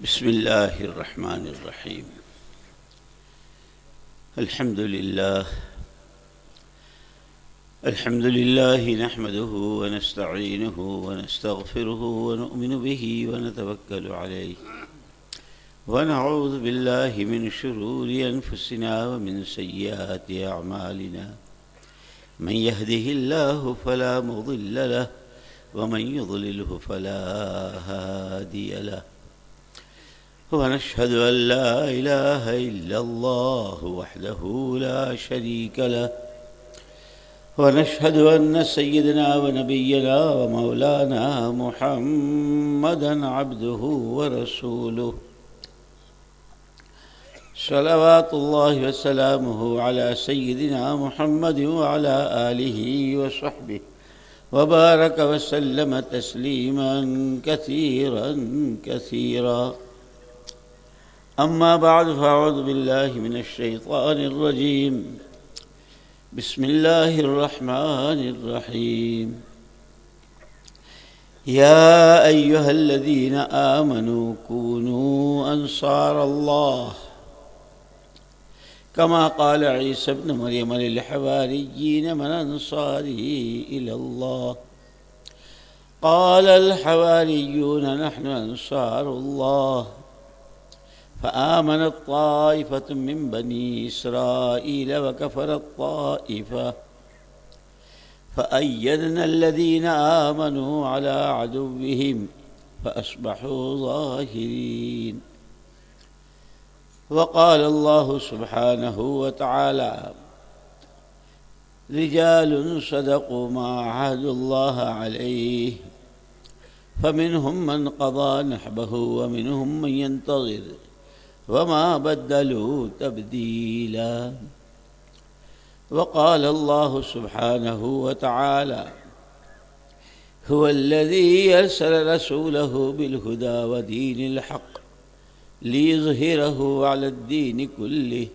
بسم الله الرحمن الرحيم. الحمد لله نحمده ونستعينه ونستغفره ونؤمن به ونتوكل عليه ونعوذ بالله من شرور أنفسنا ومن سيئات أعمالنا. من يهده الله فلا مضل له ومن يضلله فلا هادي له. ونشهد أن لا إله إلا الله وحده لا شريك له، ونشهد أن سيدنا ونبينا ومولانا محمدا عبده ورسوله، صلوات الله وسلامه على سيدنا محمد وعلى آله وصحبه وبارك وسلم تسليما كثيرا. أما بعد، فأعوذ بالله من الشيطان الرجيم. بسم الله الرحمن الرحيم. يا أيها الذين آمنوا كونوا أنصار الله كما قال عيسى ابن مريم للحواريين من أنصاري إلى الله قال الحواريون نحن أنصار الله. فآمنت طائفة من بني إسرائيل وكفرت طائفة فأيدنا الذين آمنوا على عدوهم فأصبحوا ظاهرين. وقال الله سبحانه وتعالى: رجال صدقوا ما عاهدوا الله عليه فمنهم من قضى نحبه ومنهم من ينتظر وما بدلوا تبديلا. وقال الله سبحانه وتعالى: هو الذي أرسل رسوله بالهدى ودين الحق ليظهره على الدين كله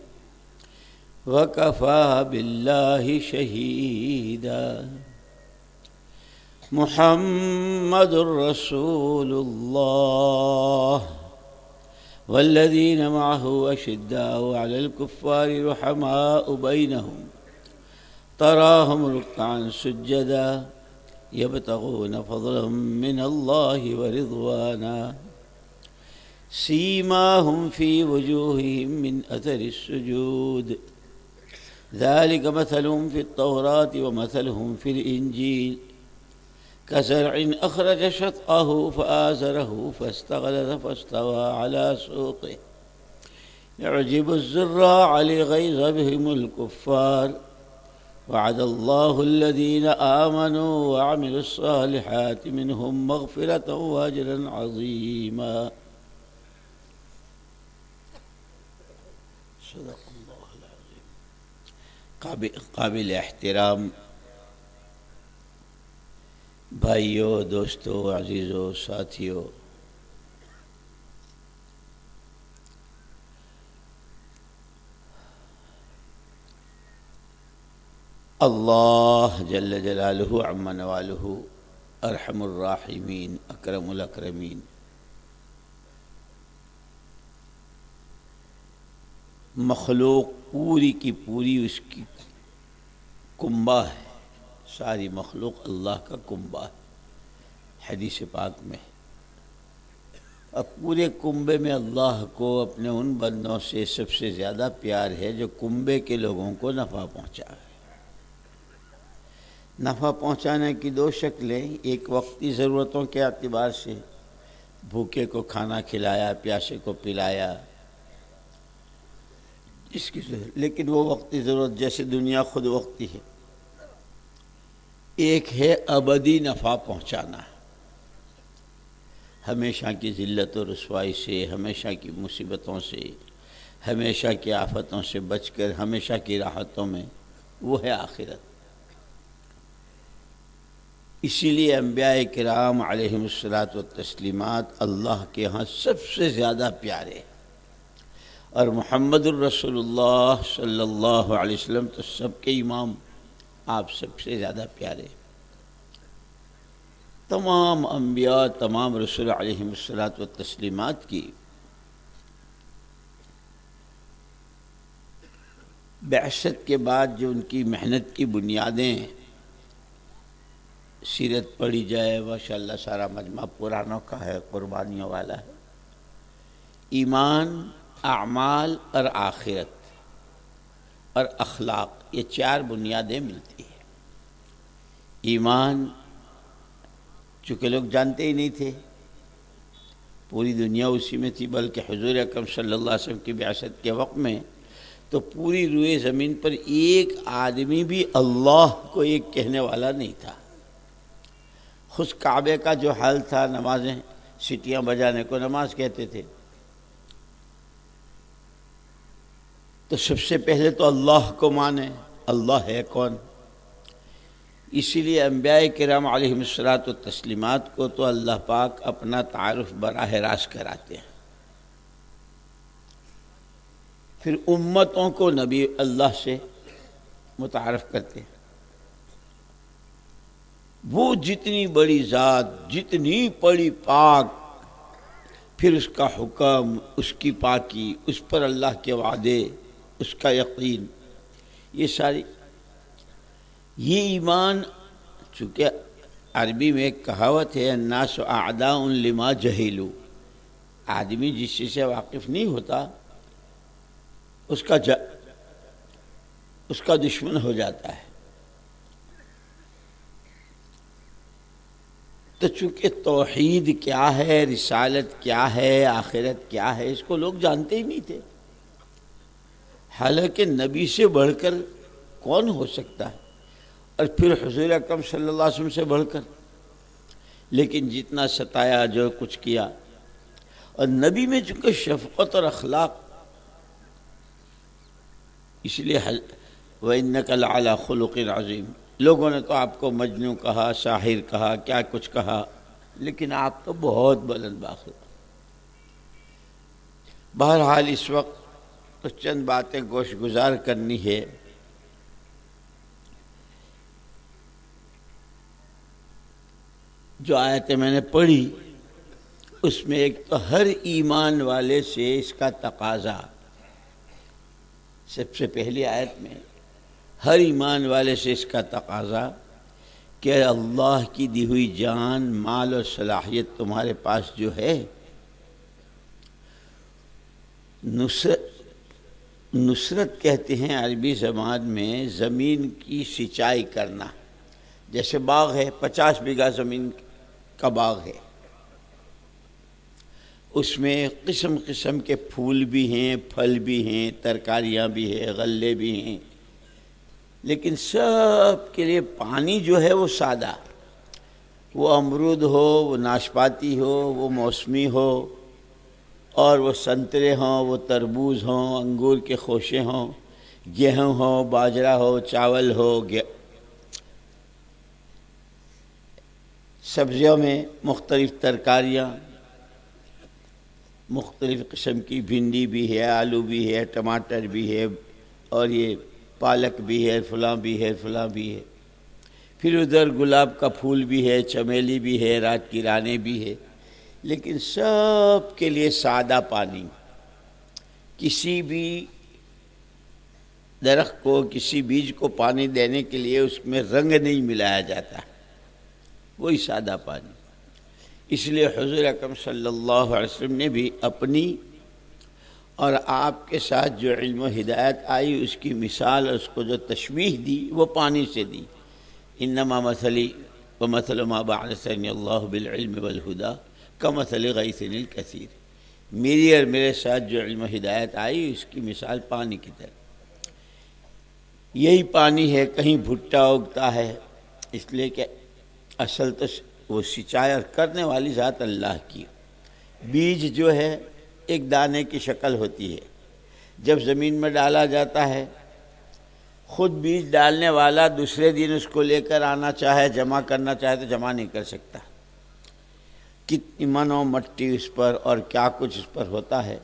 وكفى بالله شهيدا. محمد رسول الله والذين معه أشداء على الكفار رحماء بينهم تراهم ركعا سجدا يبتغون فضلا من الله ورضوانا سيماهم في وجوههم من أثر السجود ذلك مثلهم في التوراة ومثلهم في الإنجيل كزرع أخرج شطأه فآزره فاستغلظ فاستوى على سوقه يعجب الزراع ليغيظ بهم الكفار. وعد الله الذين آمنوا وعملوا الصالحات منهم مغفرة وأجرا عظيما. صدق اللہ العظیم. قابل احترام بھائیوں، دوستوں، عزیزوں، ساتھیوں، اللہ جل جلالہ عم نوالہ ارحم الراحمین اکرم الاکرمین مخلوق پوری کی پوری اس کی کنبہ ہے. ساری مخلوق اللہ کا کنبہ ہے. حدیث پاک میں اب پورے کنبے میں اللہ کو اپنے ان بندوں سے سب سے زیادہ پیار ہے جو کنبے کے لوگوں کو نفع پہنچائے. نفع پہنچانے کی دو شکلیں: ایک وقتی ضرورتوں کے اعتبار سے بھوکے کو کھانا کھلایا، پیاسے کو پلایا، اس کی لیکن وہ وقتی ضرورت جیسے دنیا خود وقتی ہے. ایک ہے ابدی نفع پہنچانا، ہمیشہ کی ذلت و رسوائی سے، ہمیشہ کی مصیبتوں سے، ہمیشہ کی آفتوں سے بچ کر ہمیشہ کی راحتوں میں، وہ ہے آخرت. اسی لیے انبیاء کرام علیہم الصلاۃ والتسلیمات اللہ کے ہاں سب سے زیادہ پیارے، اور محمد الرسول اللہ صلی اللہ علیہ وسلم تو سب کے امام، آپ سب سے زیادہ پیارے. تمام انبیاء، تمام رسول علیہم الصلاۃ والتسلیمات کی بعثت کے بعد جو ان کی محنت کی بنیادیں سیرت پڑھی جائے ماشاءاللہ سارا مجمع پرانوں کا ہے، قربانیوں والا ہے۔ ایمان، اعمال اور آخرت اور اخلاق، یہ چار بنیادیں ملتی ہیں۔ ایمان چونکہ لوگ جانتے ہی نہیں تھے، پوری دنیا اسی میں تھی، بلکہ حضور اکرم صلی اللہ علیہ وسلم کی بعثت کے وقت میں تو پوری روئے زمین پر ایک آدمی بھی اللہ کو ایک کہنے والا نہیں تھا۔ خود کعبے کا جو حال تھا، نمازیں سیٹیاں بجانے کو نماز کہتے تھے، تو سب سے پہلے تو اللہ کو مانے، اللہ ہے کون۔ اسی لیے انبیاء کرام علیہم الصلاۃ والتسلیمات کو تو اللہ پاک اپنا تعارف براہ راست کراتے ہیں، پھر امتوں کو نبی اللہ سے متعارف کرتے ہیں۔ وہ جتنی بڑی ذات، جتنی بڑی پاک، پھر اس کا حکم، اس کی پاکی، اس پر اللہ کے وعدے، اس کا یقین، یہ ساری، یہ ایمان۔ چونکہ عربی میں ایک کہاوت ہے، الناس اعداء لما جہلوا، آدمی جس چیز سے واقف نہیں ہوتا اس کا دشمن ہو جاتا ہے۔ تو چونکہ توحید کیا ہے، رسالت کیا ہے، آخرت کیا ہے، اس کو لوگ جانتے ہی نہیں تھے۔ حالانکہ نبی سے بڑھ کر کون ہو سکتا ہے، اور پھر حضور اکرم صلی اللہ علیہ وسلم سے بڑھ کر، لیکن جتنا ستایا، جو کچھ کیا، اور نبی میں چونکہ شفقت اور اخلاق، اس لیے وَإِنَّكَ لَعَلَىٰ خُلُقٍ عَظِيمٍ، لوگوں نے تو آپ کو مجنون کہا، ساحر کہا، کیا کچھ کہا، لیکن آپ تو بہت بلند باخر۔ بہرحال اس وقت تو چند باتیں گوش گزار کرنی ہے۔ جو آیتیں میں نے پڑھی اس میں ایک تو ہر ایمان والے سے اس کا تقاضا، سب سے پہلی آیت میں ہر ایمان والے سے اس کا تقاضا کہ اللہ کی دی ہوئی جان، مال اور صلاحیت تمہارے پاس جو ہے، نصرت کہتے ہیں عربی زبان میں زمین کی سینچائی کرنا۔ جیسے باغ ہے، 50 بیگھہ زمین کا باغ ہے، اس میں قسم قسم کے پھول بھی ہیں، پھل بھی ہیں، ترکاریاں بھی ہیں، غلے بھی ہیں، لیکن سب کے لیے پانی جو ہے وہ سادہ، وہ امرود ہو، وہ ناشپاتی ہو، وہ موسمی ہو، اور وہ سنترے ہوں، وہ تربوز ہوں، انگور کے خوشے ہوں، گیہوں ہو، باجرہ ہو، چاول ہو، سبزیوں میں مختلف ترکاریاں، مختلف قسم کی، بھنڈی بھی ہے، آلو بھی ہے، ٹماٹر بھی ہے، اور یہ پالک بھی ہے، فلاں بھی ہے، فلاں بھی ہے، پھر ادھر گلاب کا پھول بھی ہے، چمیلی بھی ہے، رات کی رانیں بھی ہے، لیکن سب کے لیے سادہ پانی۔ کسی بھی درخت کو، کسی بیج کو پانی دینے کے لیے اس میں رنگ نہیں ملایا جاتا، وہی سادہ پانی۔ اس لیے حضور اکرم صلی اللہ علیہ وسلم نے بھی اپنی اور آپ کے ساتھ جو علم و ہدایت آئی، اس کی مثال اور اس کو جو تشبیہ دی، وہ پانی سے دی۔ انما مثلی ومثل ما بعثنی اللہ بالعلم والہدی کمثل غیث الکثیر، میری اور میرے ساتھ جو علم و ہدایت آئی، اس کی مثال پانی کی طرح۔ یہی پانی ہے، کہیں بھٹا اگتا ہے، اس لیے کہ اصل تو وہ سینچائی کرنے والی ذات اللہ کی۔ بیج جو ہے ایک دانے کی شکل ہوتی ہے، جب زمین میں ڈالا جاتا ہے، خود بیج ڈالنے والا دوسرے دن اس کو لے کر آنا چاہے، جمع کرنا چاہے تو جمع نہیں کر سکتا، کتنی منو مٹی اس پر اور کیا کچھ اس پر ہوتا ہے،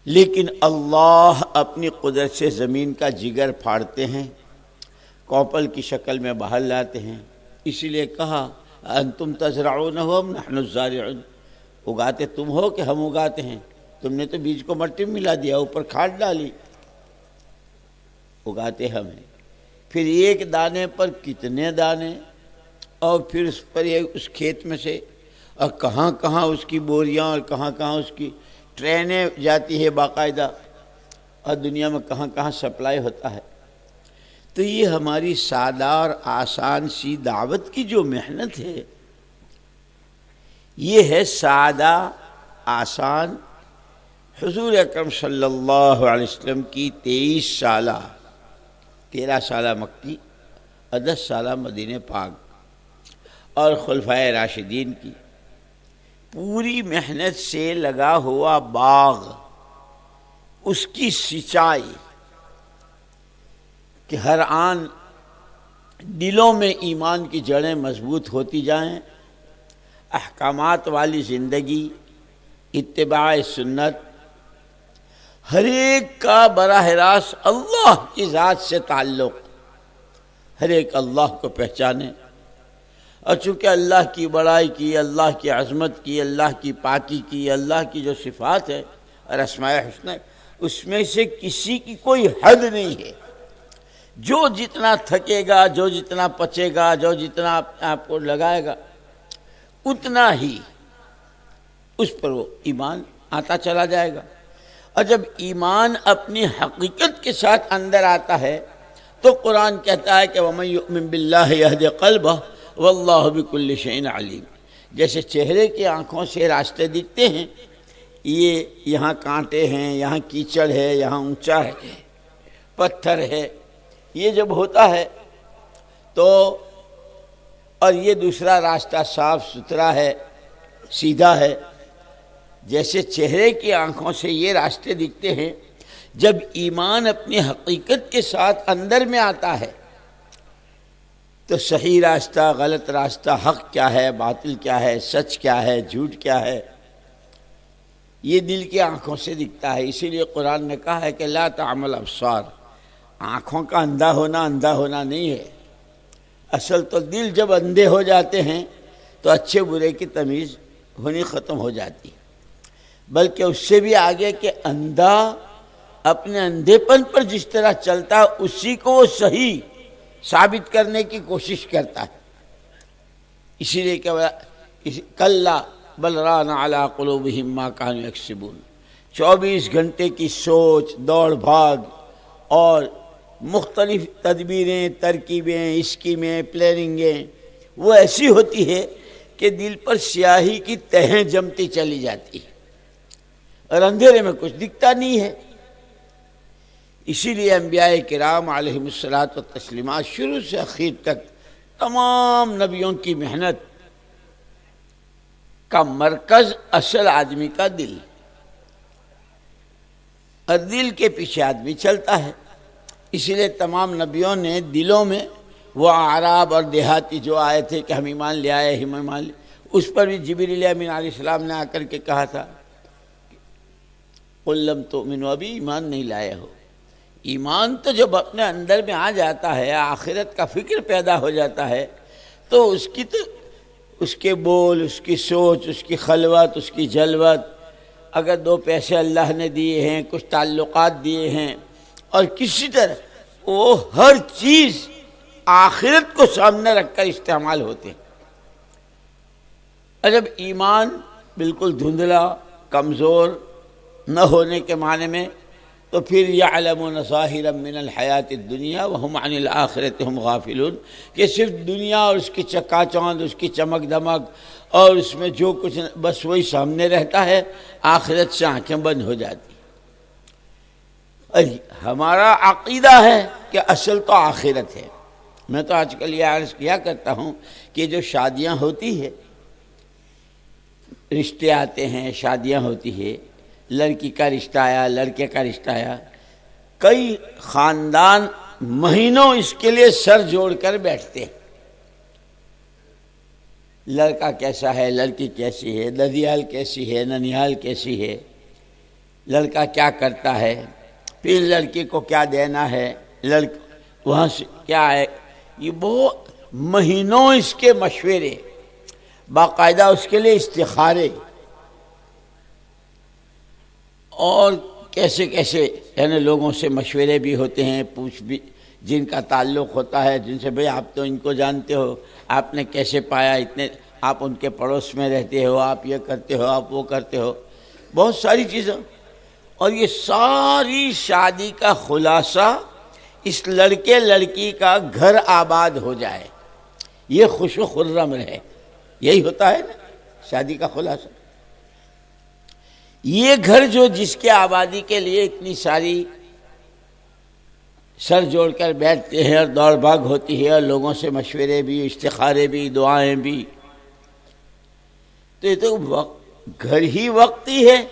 لیکن اللہ اپنی قدرت سے زمین کا جگر پھاڑتے ہیں، کوپل کی شکل میں باہر لاتے ہیں۔ اسی لیے کہا انتم تزرعونہ ام نحن الزارعون، اگاتے تم ہو کہ ہم اگاتے ہیں؟ تم نے تو بیج کو مٹی میں ملا دیا، اوپر کھاد ڈالی، اگاتے ہم ہیں، پھر ایک دانے پر کتنے دانے، اور پھر اس پر اس کھیت میں سے اور کہاں کہاں اس کی بوریاں اور کہاں کہاں اس کی ٹرینیں جاتی ہے باقاعدہ، اور دنیا میں کہاں کہاں سپلائی ہوتا ہے۔ تو یہ ہماری سادہ اور آسان سی دعوت کی جو محنت ہے، یہ ہے سادہ آسان حضور اکرم صلی اللہ علیہ وسلم کی 13 سالہ مکی اور 10 سالہ مدینہ پاک اور خلفائے راشدین کی پوری محنت سے لگا ہوا باغ، اس کی سچائی کہ ہر آن دلوں میں ایمان کی جڑیں مضبوط ہوتی جائیں، احکامات والی زندگی، اتباع سنت، ہر ایک کا براہ راست اللہ کی ذات سے تعلق، ہر ایک اللہ کو پہچانے، اور چونکہ اللہ کی بڑائی کی، اللہ کی عظمت کی، اللہ کی پاکی کی، اللہ کی جو صفات ہے اور اسماء حسنہ، اس میں سے کسی کی کوئی حد نہیں ہے۔ جو جتنا تھکے گا، جو جتنا پچے گا، جو جتنا آپ کو لگائے گا، اتنا ہی اس پر وہ ایمان آتا چلا جائے گا۔ اور جب ایمان اپنی حقیقت کے ساتھ اندر آتا ہے تو قرآن کہتا ہے کہ وَمَن يُؤْمِن بِاللَّهِ يَهْدِ قَلْبَهُ وَاللَّهُ بِكُلِّ شَيْءٍ عَلِيمٌ۔ جیسے چہرے کی آنکھوں سے راستے دکھتے ہیں، یہ یہاں کانٹے ہیں، یہاں کیچڑ ہے، یہاں اونچا ہے، پتھر ہے، یہ جب ہوتا ہے تو، اور یہ دوسرا راستہ صاف ستھرا ہے، سیدھا ہے، جیسے چہرے کی آنکھوں سے یہ راستے دکھتے ہیں، جب ایمان اپنی حقیقت کے ساتھ اندر میں آتا ہے تو صحیح راستہ، غلط راستہ، حق کیا ہے، باطل کیا ہے، سچ کیا ہے، جھوٹ کیا ہے، یہ دل کی آنکھوں سے دکھتا ہے۔ اسی لیے قرآن نے کہا ہے کہ لا تعمل ابصار، آنکھوں کا اندھا ہونا نہیں ہے، اصل تو دل جب اندھے ہو جاتے ہیں تو اچھے برے کی تمیز ہونی ختم ہو جاتی ہے۔ بلکہ اس سے بھی آگے کہ اندھا اپنے اندھے پن پر جس طرح چلتا ہے، اسی کو وہ صحیح ثابت کرنے کی کوشش کرتا ہے۔ اسی لیے کہ کلا بل ران علی قلوبہم ما کانوا یکسبون، 24 گھنٹے کی سوچ، دوڑ بھاگ اور مختلف تدبیریں، ترکیبیں، اسکیمیں، پلاننگیں، وہ ایسی ہوتی ہے کہ دل پر سیاہی کی تہیں جمتی چلی جاتی ہے اور اندھیرے میں کچھ دکھتا نہیں ہے۔ اسی لیے انبیاء کرام علیہم الصلاۃ والتسلیمات شروع سے اخیر تک تمام نبیوں کی محنت کا مرکز اصل آدمی کا دل، اور دل کے پیچھے آدمی چلتا ہے۔ اسی لیے تمام نبیوں نے دلوں میں وہ اعراب اور دیہاتی جو آئے تھے کہ ہم ایمان لے آئے، ہم ایمان لے، اس پر بھی جبریل امین علیہ السلام نے آ کر کے کہا تھا قُل لَّمْ تُؤْمِنُوا، ابھی ایمان نہیں لائے ہو۔ ایمان تو جب اپنے اندر میں آ جاتا ہے، آخرت کا فکر پیدا ہو جاتا ہے، تو اس کے بول، اس کی سوچ، اس کی خلوت، اس کی جلوت، اگر 2 پیسے اللہ نے دیے ہیں، کچھ تعلقات دیے ہیں، اور کسی طرح وہ ہر چیز آخرت کو سامنے رکھ کر استعمال ہوتے ہیں۔ اور جب ایمان بالکل دھندلا، کمزور نہ ہونے کے معنی میں، تو پھر یعلمون ظاہرا من الحیات الدنیا وہم عن الآخرۃ ہم غافلون، کہ صرف دنیا اور اس کی چکا چوند، اس کی چمک دمک اور اس میں جو کچھ بس وہی سامنے رہتا ہے، آخرت سے آنکھیں بند ہو جاتی۔ ہمارا عقیدہ ہے کہ اصل تو آخرت ہے۔ میں تو آج کل یہ عرض کیا کرتا ہوں کہ جو شادیاں ہوتی ہے، رشتے آتے ہیں، شادیاں ہوتی ہے، لڑکی کا رشتہ آیا، لڑکے کا رشتہ آیا، کئی خاندان مہینوں اس کے لیے سر جوڑ کر بیٹھتے ہیں، لڑکا کیسا ہے، لڑکی کیسی ہے، ددیال کیسی ہے، ننیال کیسی ہے، لڑکا کیا کرتا ہے، پھر لڑکی کو کیا دینا ہے، وہاں سے کیا ہے، یہ بہت مہینوں اس کے مشورے، باقاعدہ اس کے لیے استخارے، اور کیسے کیسے یعنی لوگوں سے مشورے بھی ہوتے ہیں، پوچھ بھی جن کا تعلق ہوتا ہے، جن سے بھئی آپ تو ان کو جانتے ہو، آپ نے کیسے پایا، اتنے آپ ان کے پڑوس میں رہتے ہو، آپ یہ کرتے ہو، آپ وہ کرتے ہو، بہت ساری چیزیں. اور یہ ساری شادی کا خلاصہ اس لڑکے لڑکی کا گھر آباد ہو جائے، یہ خوش و خرم رہے، یہی ہوتا ہے نا شادی کا خلاصہ. یہ گھر جو جس کے آبادی کے لیے اتنی ساری سر جوڑ کر بیٹھتے ہیں اور دوڑ بھاگ ہوتی ہے، اور لوگوں سے مشورے بھی، استخارے بھی، دعائیں بھی، تو یہ تو گھر ہی وقتی ہے.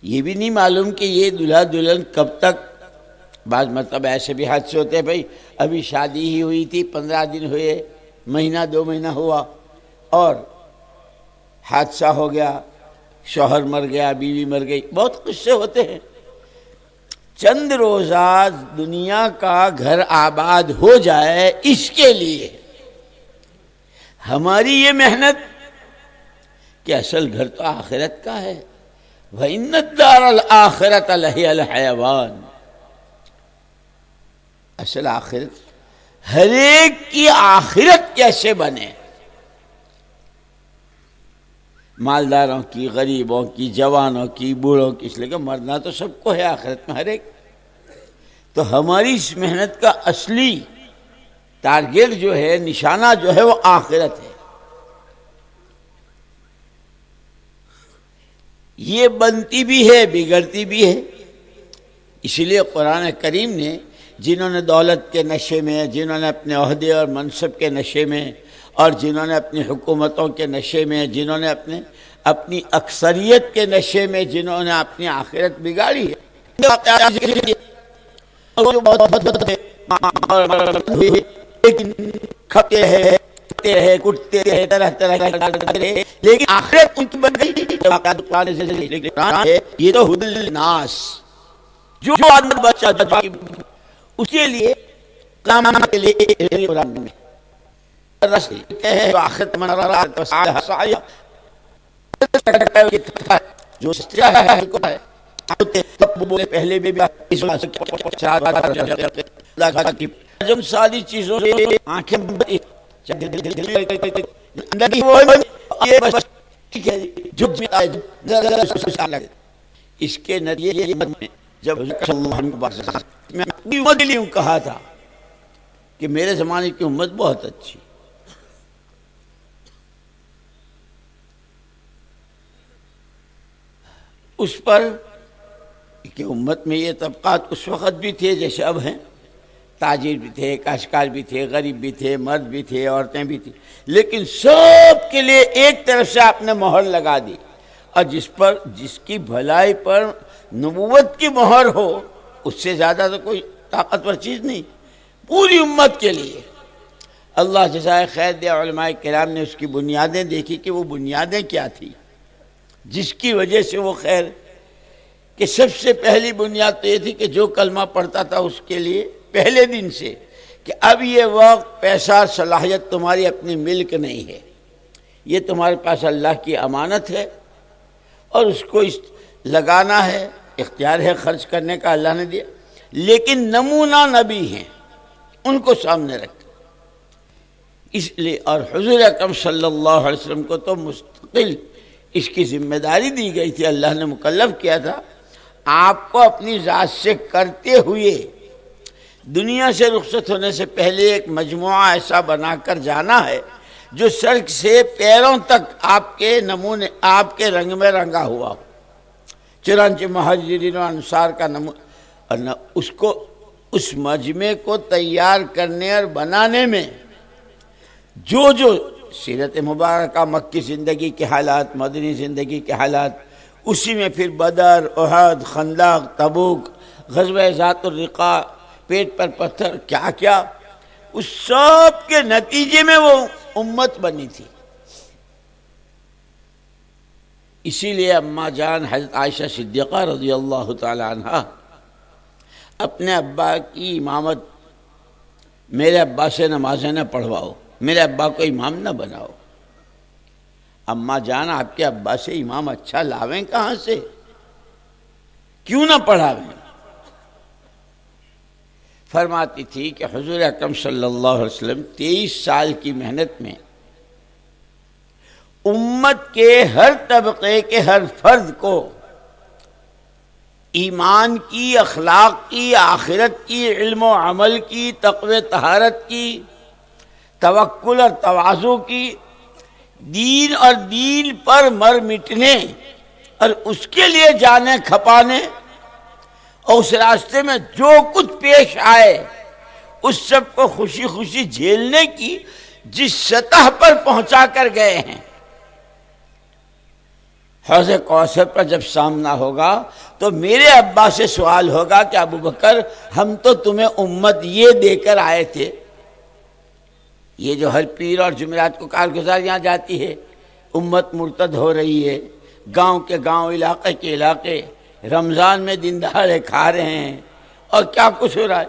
یہ بھی نہیں معلوم کہ یہ دلہا دلہن کب تک. بعض مرتبہ ایسے بھی حادثے ہوتے ہیں، بھائی ابھی شادی ہی ہوئی تھی، 15 دن ہوئے، مہینہ 2 مہینہ ہوا اور حادثہ ہو گیا، شوہر مر گیا، بیوی مر گئی، بہت قصے ہوتے ہیں. چند روزہ دنیا کا گھر آباد ہو جائے، اس کے لیے ہماری یہ محنت کہ اصل گھر تو آخرت کا ہے. وَإِنَّ الدَّارَ الْآخِرَةَ لَهِيَ الْحَيَوَانُ. اصل آخرت، ہر ایک کی آخرت کیسے بنے، مالداروں کی، غریبوں کی، جوانوں کی، بوڑھوں کی، اس لیے مرنا تو سب کو ہے آخرت میں ہر ایک. تو ہماری اس محنت کا اصلی ٹارگیٹ جو ہے، نشانہ جو ہے، وہ آخرت ہے. یہ بنتی بھی ہے، بگڑتی بھی ہے. اسی لیے قرآن کریم نے جنہوں نے دولت کے نشے میں، جنہوں نے اپنے عہدے اور منصب کے نشے میں، اور جنہوں نے اپنی حکومتوں کے نشے میں، جنہوں نے اپنی اکثریت کے نشے میں، جنہوں نے اپنی آخرت بگاڑی ہے، لیکن کھپتے ہیں، کٹتے ہیں، طرح طرح لیکن آخرت ان کی بن گئی. یہ تو ہدی للناس، جو آدمی بچہ اس کے لیے کام کے لیے آخرت جو پہلے بھی ساری چیزوں سے آنکھیں اس کے نتیجے میں جب میں اپنی امت کے لیے کہا تھا کہ میرے زمانے کی امت بہت اچھی، اس پر کہ امت میں یہ طبقات اس وقت بھی تھے جیسے اب ہیں، تاجر بھی تھے، کاشتکار بھی تھے، غریب بھی تھے، مرد بھی تھے، عورتیں بھی تھیں، لیکن سب کے لیے ایک طرف سے آپ نے مہر لگا دی. اور جس کی بھلائی پر نبوت کی مہر ہو، اس سے زیادہ تو کوئی طاقتور چیز نہیں. پوری امت کے لیے اللہ جزائے خیر دے. علماء کرام نے اس کی بنیادیں دیکھی کہ وہ بنیادیں کیا تھی جس کی وجہ سے وہ خیر. کہ سب سے پہلی بنیاد تو یہ تھی کہ جو کلمہ پڑھتا تھا اس کے لیے پہلے دن سے کہ اب یہ وقت، پیسہ، صلاحیت تمہاری اپنی ملک نہیں ہے، یہ تمہارے پاس اللہ کی امانت ہے اور اس کو لگانا ہے، اختیار ہے خرچ کرنے کا، اللہ نے دیا. لیکن نمونہ نبی ہیں، ان کو سامنے رکھ. اس لیے اور حضور اکرم صلی اللہ علیہ وسلم کو تو مستقل اس کی ذمہ داری دی گئی تھی، اللہ نے مکلف کیا تھا آپ کو اپنی ذات سے کرتے ہوئے دنیا سے رخصت ہونے سے پہلے ایک مجموعہ ایسا بنا کر جانا ہے جو سر سے پیروں تک آپ کے نمونے، آپ کے رنگ میں رنگا ہوا ہو. چنانچہ مہاجرین و انصار کا نمونہ، اس مجمع کو تیار کرنے اور بنانے میں جو سیرت مبارکہ، مکی زندگی کے حالات، مدنی زندگی کے حالات، اسی میں پھر بدر، احد، خندق، تبوک، غزوہ ذات الرقاع، پیٹ پر پتھر، کیا کیا، اس سب کے نتیجے میں وہ امت بنی تھی. اسی لیے اماں جان حضرت عائشہ صدیقہ رضی اللہ تعالی عنہ اپنے ابا کی امامت، میرے ابا سے نمازیں نہ پڑھواؤ، میرے ابا کو امام نہ بناؤ. اماں جان آپ کے ابا سے امام اچھا لاویں کہاں سے، کیوں نہ پڑھاویں. فرماتی تھی کہ حضور اکرم صلی اللہ علیہ وسلم 23 سال کی محنت میں امت کے ہر طبقے کے ہر فرد کو ایمان کی، اخلاق کی، آخرت کی، علم و عمل کی، تقوی طہارت کی، توکل اور تواضع کی، دین اور دین پر مر مٹنے اور اس کے لیے جانیں کھپانے اور اس راستے میں جو کچھ پیش آئے اس سب کو خوشی خوشی جھیلنے کی جس سطح پر پہنچا کر گئے ہیں، حوض کوثر پر جب سامنا ہوگا تو میرے ابا سے سوال ہوگا کہ ابو بکر ہم تو تمہیں امت یہ دے کر آئے تھے، یہ جو ہر پیر اور جمعرات کو کارگزار یہاں جاتی ہے، امت مرتد ہو رہی ہے، گاؤں کے گاؤں، علاقے کے علاقے رمضان میں دن دہاڑے کھا رہے ہیں اور کیا کچھ ہو رہا ہے،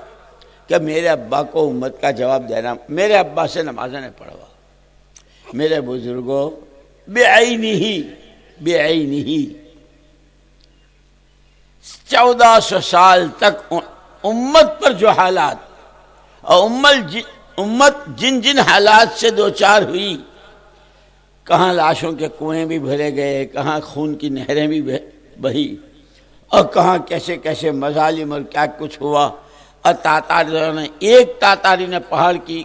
کہ میرے ابا کو امت کا جواب دینا، میرے ابا سے نمازیں نہیں پڑھوا، میرے بزرگوں بے عینی 1400 سال تک امت پر جو حالات اور امت جن جن حالات سے دوچار ہوئی، کہاں لاشوں کے کنویں بھی بھرے گئے، کہاں خون کی نہریں بھی بہی، اور کہاں کیسے کیسے مظالم اور کیا کچھ ہوا، اور تاتاریوں نے ایک تاتاری نے پہاڑ کی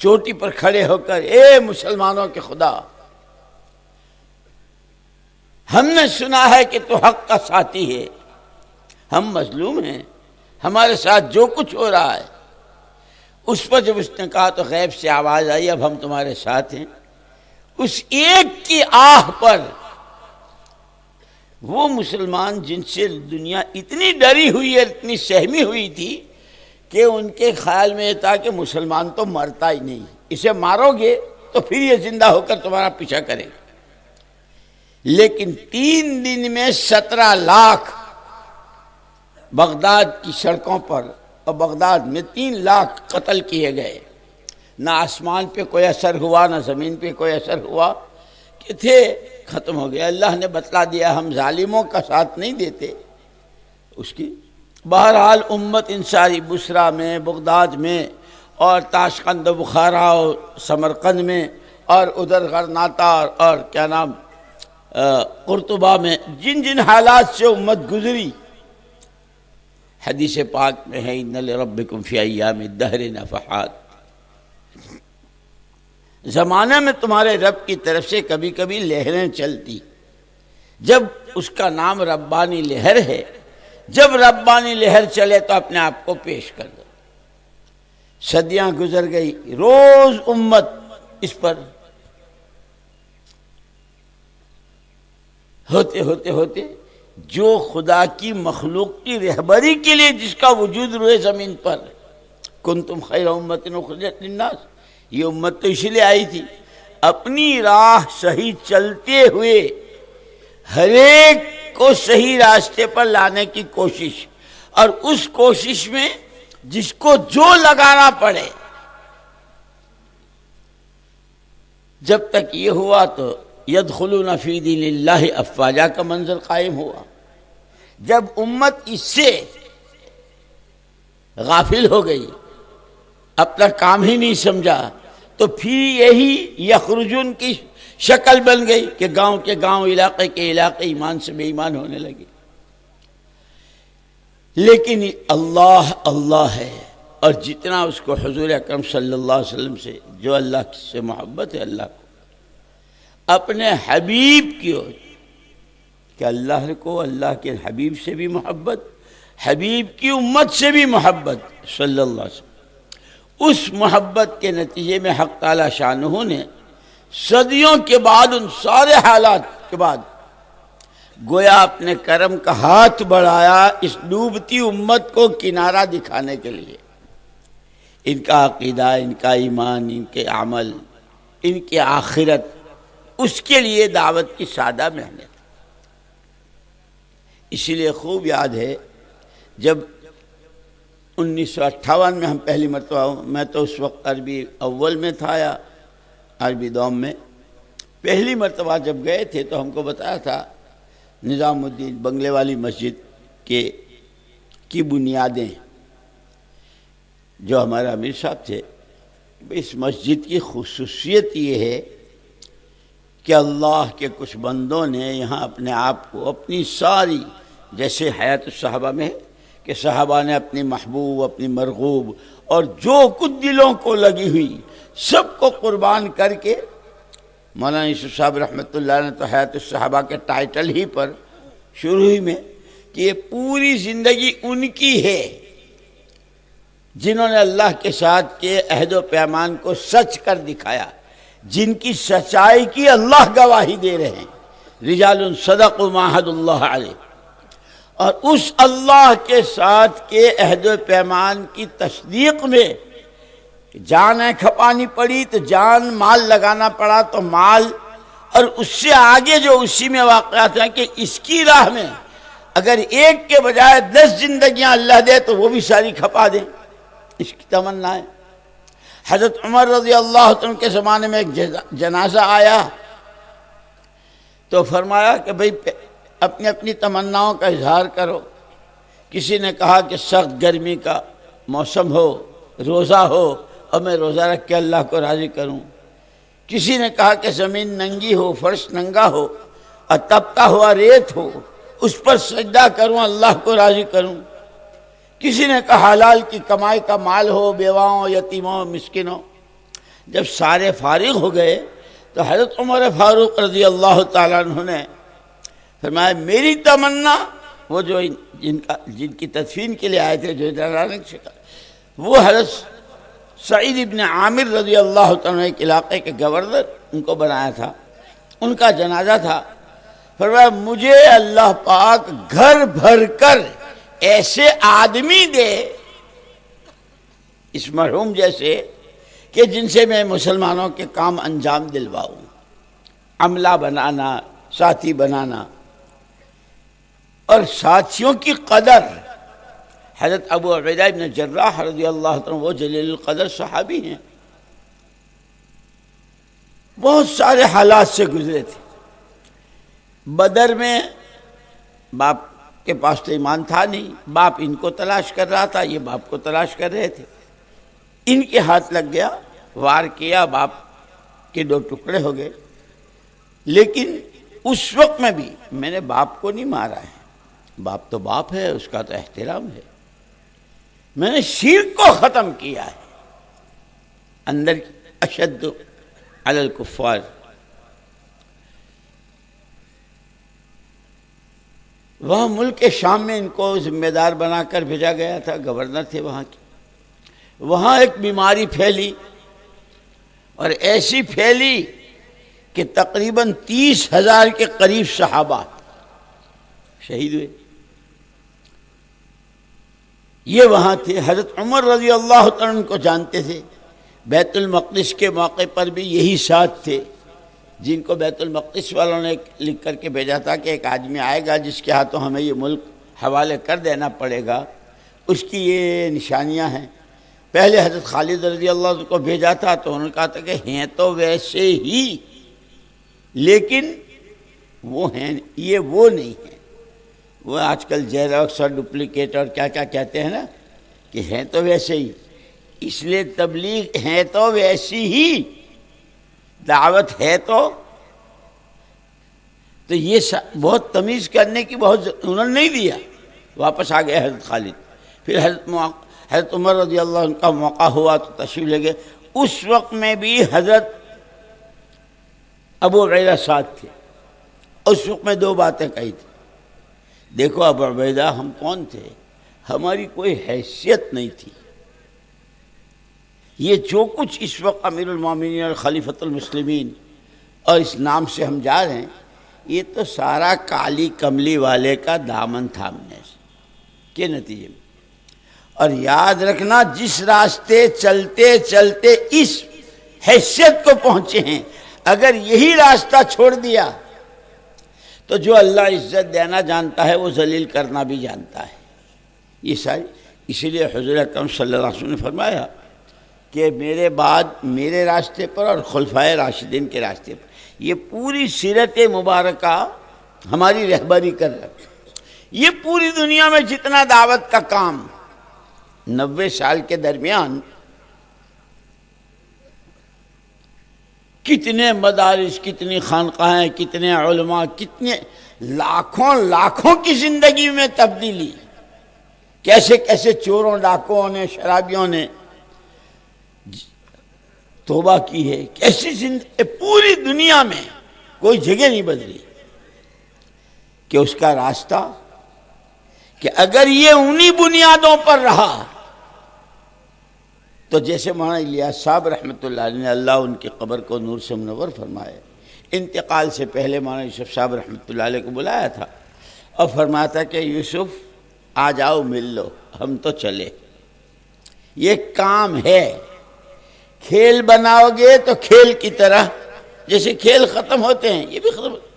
چوٹی پر کھڑے ہو کر اے مسلمانوں کے خدا، ہم نے سنا ہے کہ تو حق کا ساتھی ہے، ہم مظلوم ہیں، ہمارے ساتھ جو کچھ ہو رہا ہے، اس پر جب اس نے کہا تو غیب سے آواز آئی اب ہم تمہارے ساتھ ہیں، اس ایک کی آہ پر وہ مسلمان جن سے دنیا اتنی ڈری ہوئی ہے، اتنی سہمی ہوئی تھی کہ ان کے خیال میں یہ تھا کہ مسلمان تو مرتا ہی نہیں، اسے مارو گے تو پھر یہ زندہ ہو کر تمہارا پیچھا کرے گا، لیکن 3 دن میں 17 لاکھ بغداد کی سڑکوں پر اور بغداد میں 3 لاکھ قتل کیے گئے، نہ آسمان پہ کوئی اثر ہوا نہ زمین پہ کوئی اثر ہوا، کہ تھے ختم ہو گیا۔ اللہ نے بتلا دیا ہم ظالموں کا ساتھ نہیں دیتے اس کی۔ بہرحال امت انصاری بصرہ میں، بغداد میں اور تاشقند و بخارا اور سمرقند میں اور ادھر غرناطہ اور کیا نام قرطبہ میں جن جن حالات سے امت گزری، حدیث پاک میں ہے ان لربکم فی ایام الدہر نفحات، زمانے میں تمہارے رب کی طرف سے کبھی کبھی لہریں چلتی، جب اس کا نام ربانی لہر ہے، جب ربانی لہر چلے تو اپنے آپ کو پیش کر دو۔ صدیاں گزر گئی، روز امت اس پر ہوتے ہوتے ہوتے جو خدا کی مخلوق کی رہبری کے لیے جس کا وجود روئے زمین پر، کنتم خیر امت اخرجت للناس، یہ امت تو اسی لیے آئی تھی، اپنی راہ صحیح چلتے ہوئے ہر ایک کو صحیح راستے پر لانے کی کوشش، اور اس کوشش میں جس کو جو لگانا پڑے۔ جب تک یہ ہوا تو یدخلون فی دین اللہ افواجا کا منظر قائم ہوا۔ جب امت اس سے غافل ہو گئی، اپنا کام ہی نہیں سمجھا، تو پھر یہی یخرجون کی شکل بن گئی کہ گاؤں کے گاؤں، علاقے کے علاقے ایمان سے بے ایمان ہونے لگے۔ لیکن اللہ اللہ ہے، اور جتنا اس کو حضور اکرم صلی اللہ علیہ وسلم سے جو اللہ سے محبت ہے، اللہ کو اپنے حبیب کی اور کہ اللہ کو اللہ کے حبیب سے بھی محبت، حبیب کی امت سے بھی محبت صلی اللہ علیہ وسلم، اس محبت کے نتیجے میں حق تعالی شانہ نے صدیوں کے بعد ان سارے حالات کے بعد گویا اپنے کرم کا ہاتھ بڑھایا اس ڈوبتی امت کو کنارہ دکھانے کے لیے۔ ان کا عقیدہ، ان کا ایمان، ان کے عمل، ان کی آخرت، اس کے لیے دعوت کی سادہ محنت۔ اسی لیے خوب یاد ہے جب 1958 میں ہم پہلی مرتبہ، میں تو اس وقت عربی اول میں تھا یا عربی دوم میں، پہلی مرتبہ جب گئے تھے تو ہم کو بتایا تھا نظام الدین بنگلے والی مسجد کی بنیادیں جو ہمارے امیر صاحب تھے، اس مسجد کی خصوصیت یہ ہے کہ اللہ کے کچھ بندوں نے یہاں اپنے آپ کو اپنی ساری، جیسے حیات الصحابہ میں ہے کہ صحابہ نے اپنی محبوب، اپنی مرغوب اور جو کچھ دلوں کو لگی ہوئی سب کو قربان کر کے، مولانا یوسف صاحب رحمۃ اللہ نے تو حیات الصحابہ کے ٹائٹل ہی پر شروع ہی میں کہ یہ پوری زندگی ان کی ہے جنہوں نے اللہ کے ساتھ کے عہد و پیمان کو سچ کر دکھایا، جن کی سچائی کی اللہ گواہی دے رہے ہیں، رجال صدقوا ما عاہدوا اللہ علیہ، اور اس اللہ کے ساتھ کے عہد و پیمان کی تصدیق میں جانیں کھپانی پڑی تو جان، مال لگانا پڑا تو مال، اور اس سے آگے جو اسی میں واقعات ہیں کہ اس کی راہ میں اگر ایک کے بجائے 10 زندگیاں اللہ دے تو وہ بھی ساری کھپا دیں، اس کی تمنا ہے۔ حضرت عمر رضی اللہ عنہ کے زمانے میں ایک جنازہ آیا تو فرمایا کہ بھئی اپنی اپنی تمناؤں کا اظہار کرو۔ کسی نے کہا کہ سخت گرمی کا موسم ہو، روزہ ہو اور میں روزہ رکھ کے اللہ کو راضی کروں۔ کسی نے کہا کہ زمین ننگی ہو، فرش ننگا ہو اور تپتا ہوا ریت ہو، اس پر سجدہ کروں، اللہ کو راضی کروں۔ کسی نے کہا حلال کی کمائی کا مال ہو، بیواؤں، یتیموں، مسکینوں۔ جب سارے فارغ ہو گئے تو حضرت عمر فاروق رضی اللہ تعالیٰ عنہ نے فرمایا میری تمنا، وہ جو جن کی تدفین کے لیے آئے تھے، جو وہ حضرت سعید ابن عامر رضی اللہ تعالیٰ ایک علاقے کے گورنر ان کو بنایا تھا، ان کا جنازہ تھا۔ فرمایا مجھے اللہ پاک گھر بھر کر ایسے آدمی دے اس مرحوم جیسے کہ جن سے میں مسلمانوں کے کام انجام دلواؤں، عملہ بنانا، ساتھی بنانا اور ساتھیوں کی قدر۔ حضرت ابو عبیدہ ابن جراح رضی اللہ عنہ وہ جلیل القدر صحابی ہیں، بہت سارے حالات سے گزرے تھے۔ بدر میں باپ کے پاس تو ایمان تھا نہیں، باپ ان کو تلاش کر رہا تھا، یہ باپ کو تلاش کر رہے تھے، ان کے ہاتھ لگ گیا، وار کیا، باپ کے 2 ٹکڑے ہو گئے۔ لیکن اس وقت میں بھی میں نے باپ کو نہیں مارا ہے، باپ تو باپ ہے، اس کا تو احترام ہے، میں نے شرک کو ختم کیا ہے۔ اندر اشد علی الکفار۔ وہاں ملک شام میں ان کو ذمہ دار بنا کر بھیجا گیا تھا، گورنر تھے وہاں کی۔ وہاں ایک بیماری پھیلی اور ایسی پھیلی کہ تقریباً 30,000 کے قریب صحابہ شہید ہوئے۔ یہ وہاں تھے، حضرت عمر رضی اللہ عنہ کو جانتے تھے، بیت المقدس کے موقع پر بھی یہی ساتھ تھے جن کو بیت المقدس والوں نے لکھ کر کے بھیجا تھا کہ ایک آدمی آئے گا جس کے ہاتھوں ہمیں یہ ملک حوالے کر دینا پڑے گا، اس کی یہ نشانیاں ہیں۔ پہلے حضرت خالد رضی اللہ عنہ کو بھیجا تھا تو انہوں نے کہا تھا کہ ہیں تو ویسے ہی لیکن وہ ہیں، یہ وہ نہیں ہیں، وہ آج کل جیراکس اور ڈپلیکیٹ اور کیا کیا کہتے ہیں نا کہ ہیں تو ویسے ہی، اس لیے تبلیغ ہے تو ویسی ہی، دعوت ہے تو یہ بہت تمیز کرنے کی بہت انہوں نے نہیں دیا۔ واپس آ گئے حضرت خالد، پھر حضرت عمر رضی اللہ عنہ کا موقع ہوا تو تشریف لے گئے۔ اس وقت میں بھی حضرت ابو عبیدہ ساتھ تھے۔ اس وقت میں 2 باتیں کہی تھی، دیکھو ابو عبیدہ ہم کون تھے، ہماری کوئی حیثیت نہیں تھی، یہ جو کچھ اس وقت امیر المومنین اور خلیفۃ المسلمین اور اس نام سے ہم جا رہے ہیں، یہ تو سارا کالی کملی والے کا دامن تھامنے کے نتیجے میں۔ اور یاد رکھنا جس راستے چلتے چلتے اس حیثیت کو پہنچے ہیں، اگر یہی راستہ چھوڑ دیا تو جو اللہ عزت دینا جانتا ہے وہ ذلیل کرنا بھی جانتا ہے۔ یہ ساری اسی لیے حضور اکرم صلی اللہ علیہ وسلم نے فرمایا کہ میرے بعد میرے راستے پر اور خلفائے راشدین کے راستے پر یہ پوری سیرت مبارکہ ہماری رہبری کر رہا ہے۔ یہ پوری دنیا میں جتنا دعوت کا کام 90 سال کے درمیان کتنے مدارس، کتنی خانقاہیں، کتنے علماء، کتنے لاکھوں کی زندگی میں تبدیلی، کیسے کیسے چوروں، ڈاکوؤں نے، شرابیوں نے توبہ کی ہے، کیسی زندگی پوری دنیا میں کوئی جگہ نہیں بدلی کہ اس کا راستہ کہ اگر یہ انہی بنیادوں پر رہا تو جیسے مولانا الیاس صاحب رحمۃ اللہ علیہ نے، اللہ ان کی قبر کو نور سے منور فرمائے، انتقال سے پہلے مولانا یوسف صاحب رحمۃ اللہ علیہ کو بلایا تھا اور فرمایا تھا کہ یوسف آ جاؤ، مل لو، ہم تو چلے، یہ کام ہے، کھیل بناؤ گے تو کھیل کی طرح جیسے کھیل ختم ہوتے ہیں یہ بھی ختم ہوتے ہیں،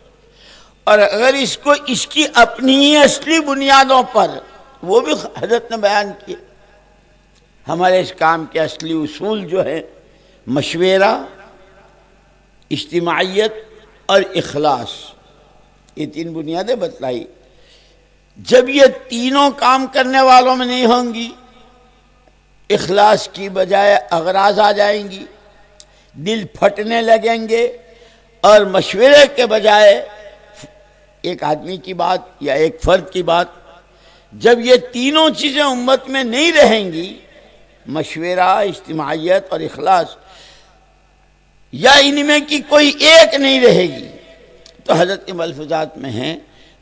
اور اگر اس کو اس کی اپنی ہی اصلی بنیادوں پر، وہ بھی حضرت نے بیان کیے، ہمارے اس کام کے اصلی اصول جو ہیں مشورہ، اجتماعیت اور اخلاص، یہ 3 بنیادیں بتلائی۔ جب یہ تینوں کام کرنے والوں میں نہیں ہوں گی، اخلاص کی بجائے اغراض آ جائیں گی، دل پھٹنے لگیں گے، اور مشورے کے بجائے ایک آدمی کی بات یا ایک فرد کی بات، جب یہ تینوں چیزیں امت میں نہیں رہیں گی، مشورہ، اجتماعیت اور اخلاص، یا ان میں کی کوئی ایک نہیں رہے گی، تو حضرت کے ملفوظات میں ہیں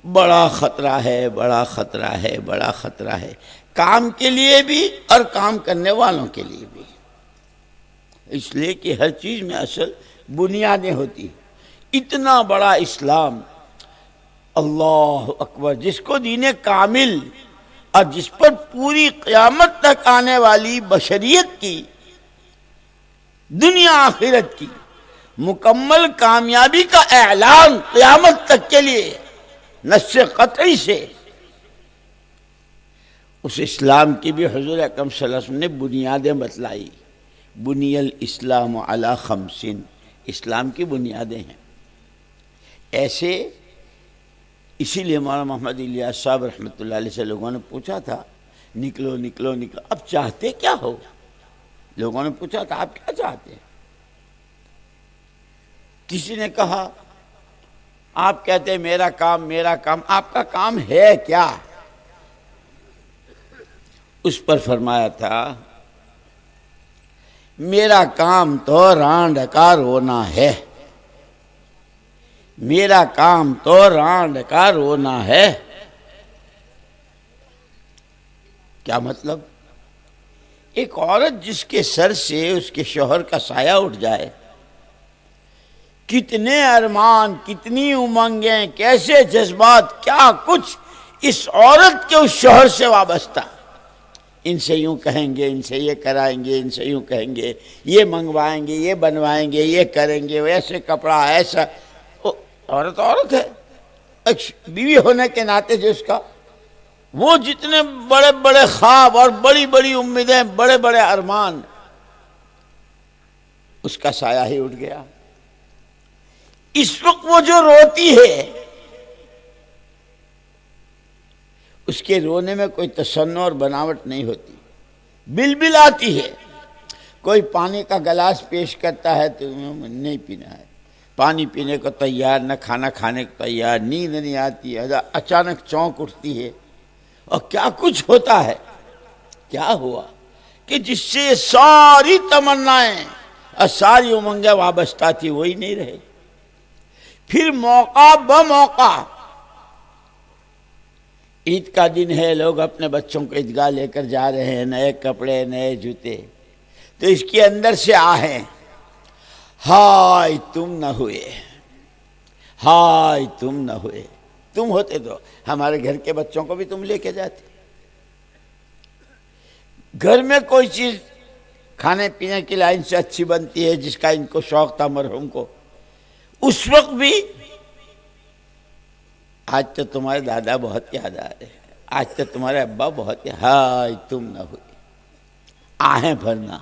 بڑا خطرہ ہے، بڑا خطرہ ہے، بڑا خطرہ ہے، کام کے لیے بھی اور کام کرنے والوں کے لیے بھی، اس لیے کہ ہر چیز میں اصل بنیادیں ہوتی ہیں۔ اتنا بڑا اسلام، اللہ اکبر، جس کو دین کامل اور جس پر پوری قیامت تک آنے والی بشریت کی، دنیا آخرت کی مکمل کامیابی کا اعلان قیامت تک کے لیے نص قطعی سے، اس اسلام کی بھی حضور اکرم صلی اللہ علیہ وسلم نے بنیادیں بتلائی۔ بنی الاسلام علی 5، اسلام کی بنیادیں ہیں ایسے۔ اسی لیے مولانا محمد الیاس صاحب رحمۃ اللہ علیہ سے لوگوں نے پوچھا تھا، نکلو نکلو نکلو، اب چاہتے کیا ہو؟ لوگوں نے پوچھا تھا آپ کیا چاہتے ہیں؟ کسی نے کہا آپ کہتے ہیں میرا کام میرا کام، آپ کا کام ہے کیا؟ اس پر فرمایا تھا میرا کام تو رانڈ کا رونا ہے، میرا کام تو رانڈ کا رونا ہے۔ کیا مطلب؟ ایک عورت جس کے سر سے اس کے شوہر کا سایہ اٹھ جائے، کتنے ارمان، کتنی امنگیں، کیسے جذبات، کیا کچھ اس عورت کے اس شوہر سے وابستہ، ان سے یوں کہیں گے، ان سے یہ کرائیں گے، ان سے یوں کہیں گے، یہ منگوائیں گے، یہ بنوائیں گے، یہ کریں گے، ویسے کپڑا ایسا، عورت عورت ہے، ایک بیوی ہونے کے ناطے جو اس کا وہ جتنے بڑے بڑے خواب اور بڑی بڑی امیدیں، بڑے بڑے ارمان، اس کا سایہ ہی اٹھ گیا۔ اس وقت وہ جو روتی ہے، اس کے رونے میں کوئی تصنع اور بناوٹ نہیں ہوتی، بلبل آتی ہے۔ کوئی پانی کا گلاس پیش کرتا ہے تو نہیں پینا ہے، پانی پینے کو تیار، نہ کھانا کھانے کو تیار، نیند نہیں آتی، اچانک چونک اٹھتی ہے، اور کیا کچھ ہوتا ہے۔ کیا ہوا کہ جس سے ساری تمنائیں اور ساری امنگیں وابستہ تھی وہی نہیں رہے۔ پھر موقع بموقع، عید کا دن ہے، لوگ اپنے بچوں کو عیدگاہ لے کر جا رہے ہیں، نئے کپڑے، نئے جوتے، تو اس کے اندر سے آہیں، ہائے تم نہ ہوئے، ہائے تم نہ ہوئے، تم ہوتے تو ہمارے گھر کے بچوں کو بھی تم لے کے جاتے۔ گھر میں کوئی چیز کھانے پینے کی لائن سے اچھی بنتی ہے جس کا ان کو شوق تھا مرحوم کو، اس وقت بھی آج تو تمہارے دادا بہت یاد آ رہے ہیں، آج تو تمہارے ابا بہت یاد، ہائے تم نہ ہوئے، آہیں بھرنا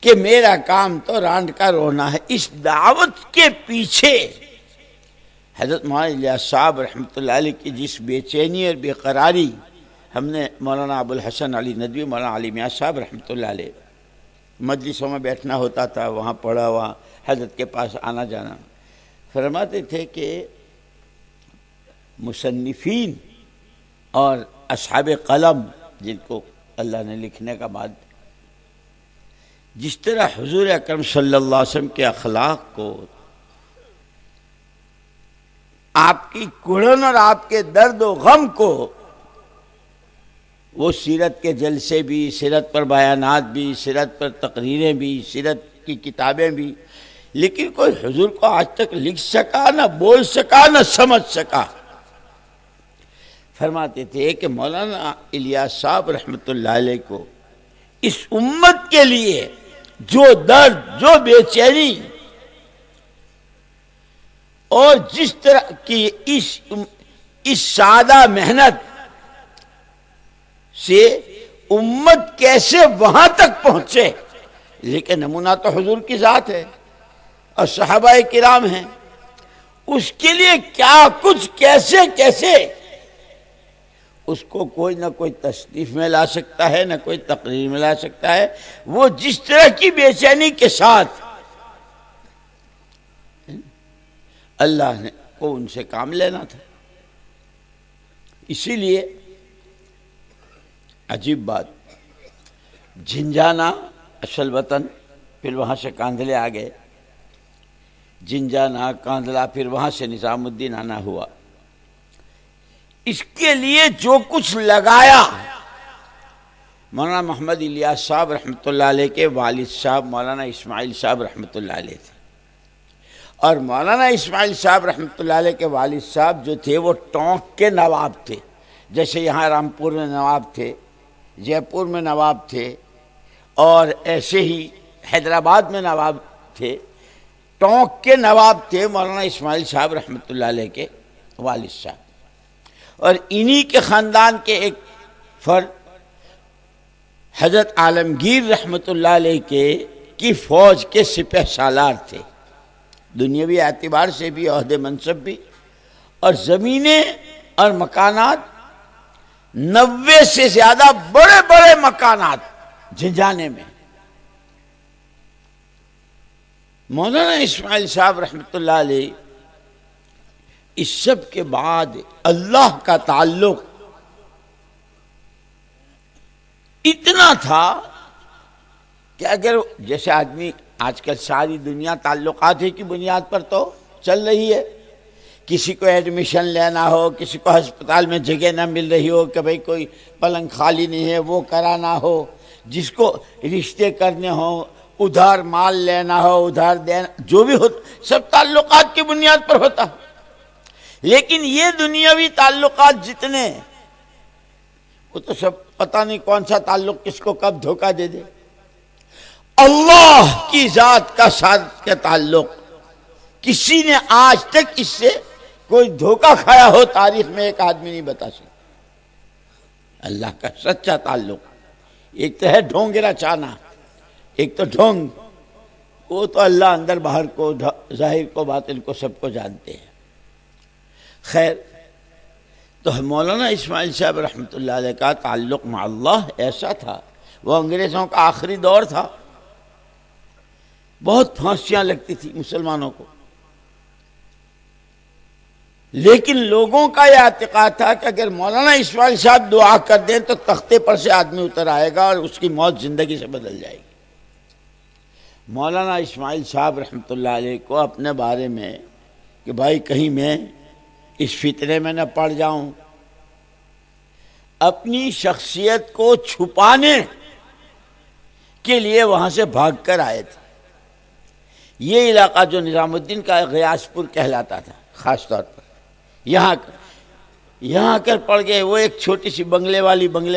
کہ میرا کام تو رانڈ کا رونا ہے۔ اس دعوت کے پیچھے حضرت مولانا الیاس صاحب رحمۃ اللہ علیہ کی جس بے چینی اور بے قراری ہم نے مولانا ابو الحسن علی ندوی، مولانا علی میاں صاحب رحمۃ اللہ علیہ مجلسوں میں بیٹھنا ہوتا تھا، وہاں پڑھا ہوا، حضرت کے پاس آنا جانا، فرماتے تھے کہ مصنفین اور اصحاب قلم جن کو اللہ نے لکھنے کا بعد جس طرح حضور اکرم صلی اللہ علیہ وسلم کے اخلاق کو، آپ کی کڑن اور آپ کے درد و غم کو، وہ سیرت کے جلسے بھی، سیرت پر بیانات بھی، سیرت پر تقریریں بھی، سیرت کی کتابیں بھی، لیکن کوئی حضور کو آج تک لکھ سکا، نہ بول سکا، نہ سمجھ سکا۔ فرماتے تھے کہ مولانا الیاس صاحب رحمۃ اللہ علیہ کو اس امت کے لیے جو درد، جو بے چینی اور جس طرح کی اس سادہ محنت سے امت کیسے وہاں تک پہنچے، لیکن نمونہ تو حضور کی ذات ہے اور صحابہ کرام ہیں، اس کے لیے کیا کچھ کیسے کیسے اس کو کوئی نہ کوئی تصنیف میں لا سکتا ہے، نہ کوئی تقریر میں لا سکتا ہے۔ وہ جس طرح کی بے چینی کے ساتھ اللہ نے کو ان سے کام لینا تھا، اسی لیے عجیب بات، جھنجھانا اصل وطن، پھر وہاں سے کاندھلے آ گئے، جھنجھانا کاندھلا، پھر وہاں سے نظام الدین آنا ہوا۔ اس کے لیے جو کچھ لگایا، مولانا محمد الیاس صاحب رحمۃ اللہ علیہ کے والد صاحب مولانا اسماعیل صاحب رحمۃ اللہ علیہ تھے، اور مولانا اسماعیل صاحب رحمۃ اللہ علیہ کے والد صاحب جو تھے وہ ٹونک کے نواب تھے، جیسے یہاں رامپور میں نواب تھے، جے پور میں نواب تھے، اور ایسے ہی حیدرآباد میں نواب تھے، ٹونک کے نواب تھے مولانا اسماعیل صاحب رحمۃ اللہ علیہ کے والد صاحب، اور انہی کے خاندان کے ایک فرد حضرت عالمگیر رحمۃ اللہ علیہ کی فوج کے سپہ سالار تھے، دنیاوی اعتبار سے بھی، عہدے منصب بھی، اور زمینیں اور مکانات 90 سے زیادہ بڑے بڑے مکانات جھنجھانے میں۔ مولانا اسماعیل صاحب رحمۃ اللہ علیہ اس سب کے بعد اللہ کا تعلق اتنا تھا کہ اگر جیسے آدمی آج کل ساری دنیا تعلقات ہی کی بنیاد پر تو چل رہی ہے، کسی کو ایڈمیشن لینا ہو، کسی کو ہسپتال میں جگہ نہ مل رہی ہو کہ بھئی کوئی پلنگ خالی نہیں ہے وہ کرانا ہو، جس کو رشتے کرنے ہوں، ادھار مال لینا ہو، ادھار دینا، جو بھی ہو، سب تعلقات کی بنیاد پر ہوتا۔ لیکن یہ دنیاوی تعلقات جتنے، وہ تو سب پتہ نہیں کون سا تعلق کس کو کب دھوکہ دے دے۔ اللہ کی ذات کا ساتھ کا تعلق کسی نے آج تک اس سے کوئی دھوکہ کھایا ہو تاریخ میں ایک آدمی نہیں بتا سکتا۔ اللہ کا سچا تعلق، ایک تو ہے ڈھونگرا چانا، ایک تو ڈھونگ، وہ تو اللہ اندر باہر کو، ظاہر کو، باطن کو، سب کو جانتے ہیں۔ خیر، تو مولانا اسماعیل صاحب رحمۃ اللہ علیہ کا تعلق مع اللہ ایسا تھا، وہ انگریزوں کا آخری دور تھا، بہت پھانسیاں لگتی تھی مسلمانوں کو، لیکن لوگوں کا یہ اعتقاد تھا کہ اگر مولانا اسماعیل صاحب دعا کر دیں تو تختے پر سے آدمی اتر آئے گا اور اس کی موت زندگی سے بدل جائے گی۔ مولانا اسماعیل صاحب رحمۃ اللہ علیہ کو اپنے بارے میں کہ بھائی کہیں میں اس فتنے میں نہ پڑ جاؤں، اپنی شخصیت کو چھپانے کے لیے وہاں سے بھاگ کر آئے تھے۔ یہ علاقہ جو نظام الدین کا غیاث پور کہلاتا تھا، خاص طور پر یہاں کر پڑ گئے۔ وہ ایک چھوٹی سی بنگلے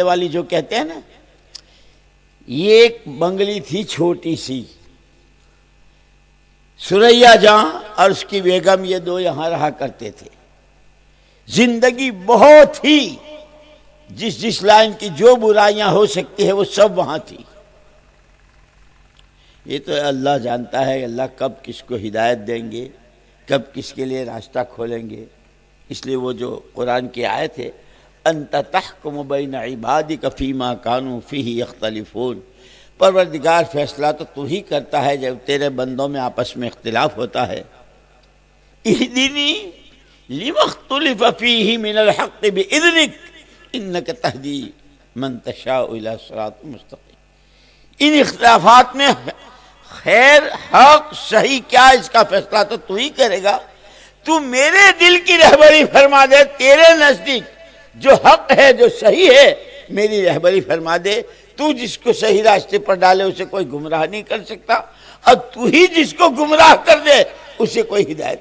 والی جو کہتے ہیں نا، یہ ایک بنگلی تھی چھوٹی سی، سریا جہاں اور اس کی بیگم، یہ دو یہاں رہا کرتے تھے۔ زندگی بہت ہی جس لائن کی جو برائیاں ہو سکتی ہے وہ سب وہاں تھی۔ یہ تو اللہ جانتا ہے اللہ کب کس کو ہدایت دیں گے، کب کس کے لیے راستہ کھولیں گے. اس لیے وہ جو قرآن کی آیت ہے انت تحکم بین عبادک فیما کانوا فیہ یختلفون، پروردگار فیصلہ تو تو ہی کرتا ہے جب تیرے بندوں میں آپس میں اختلاف ہوتا ہے. اہدنی لما اختلف فیہ من الحق باذنک انک تہدی من تشاء الی صراط مستقیم. ان اختلافات میں خیر حق صحیح کیا اس کا فیصلہ تو تو ہی کرے گا. تو میرے دل کی رہبری فرما دے، تیرے نزدیک جو حق ہے جو صحیح ہے میری رہبری فرما دے. تو جس کو صحیح راستے پر ڈالے اسے کوئی گمراہ نہیں کر سکتا، اور تو ہی جس کو گمراہ کر دے اسے کوئی ہدایت.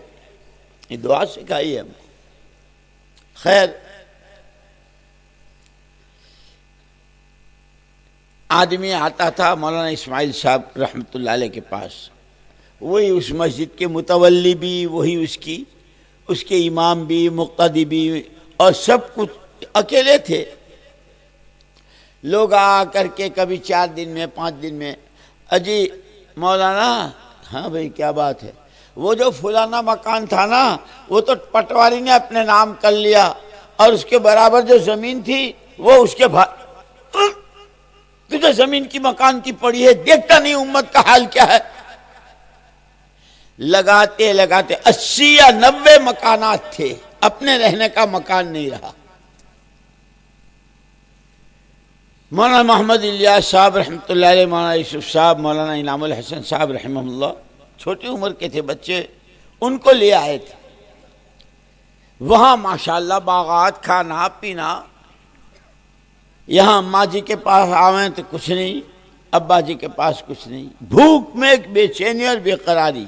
یہ دعا سکھائی ہے ہم کو. خیر، آدمی آتا تھا مولانا اسماعیل صاحب رحمۃ اللہ علیہ کے پاس، وہی اس مسجد کے متولی بھی، وہی اس کے امام بھی، مقتدی بھی، اور سب کچھ اکیلے تھے. لوگ آ کر کے کبھی 4 دن میں 5 دن میں، اجی مولانا، ہاں بھائی کیا بات ہے؟ وہ جو فلانا مکان تھا نا وہ تو پٹواری نے اپنے نام کر لیا، اور اس کے برابر جو زمین تھی وہ اس کے بھائی، تجھے زمین کی مکان کی پڑی ہے، دیکھتا نہیں امت کا حال کیا ہے. لگاتے 80 یا 90 مکانات تھے، اپنے رہنے کا مکان نہیں رہا. مولانا محمد الیاس صاحب رحمۃ اللہ علیہ، مولانا یوسف صاحب، مولانا انعام الحسن صاحب رحمہ اللہ، چھوٹی عمر کے تھے بچے، ان کو لے آئے تھے. وہاں ماشاءاللہ باغات، کھانا پینا. یہاں اماں جی کے پاس آویں تو کچھ نہیں، ابا جی کے پاس کچھ نہیں، بھوک میں ایک بے چینی اور بے قراری.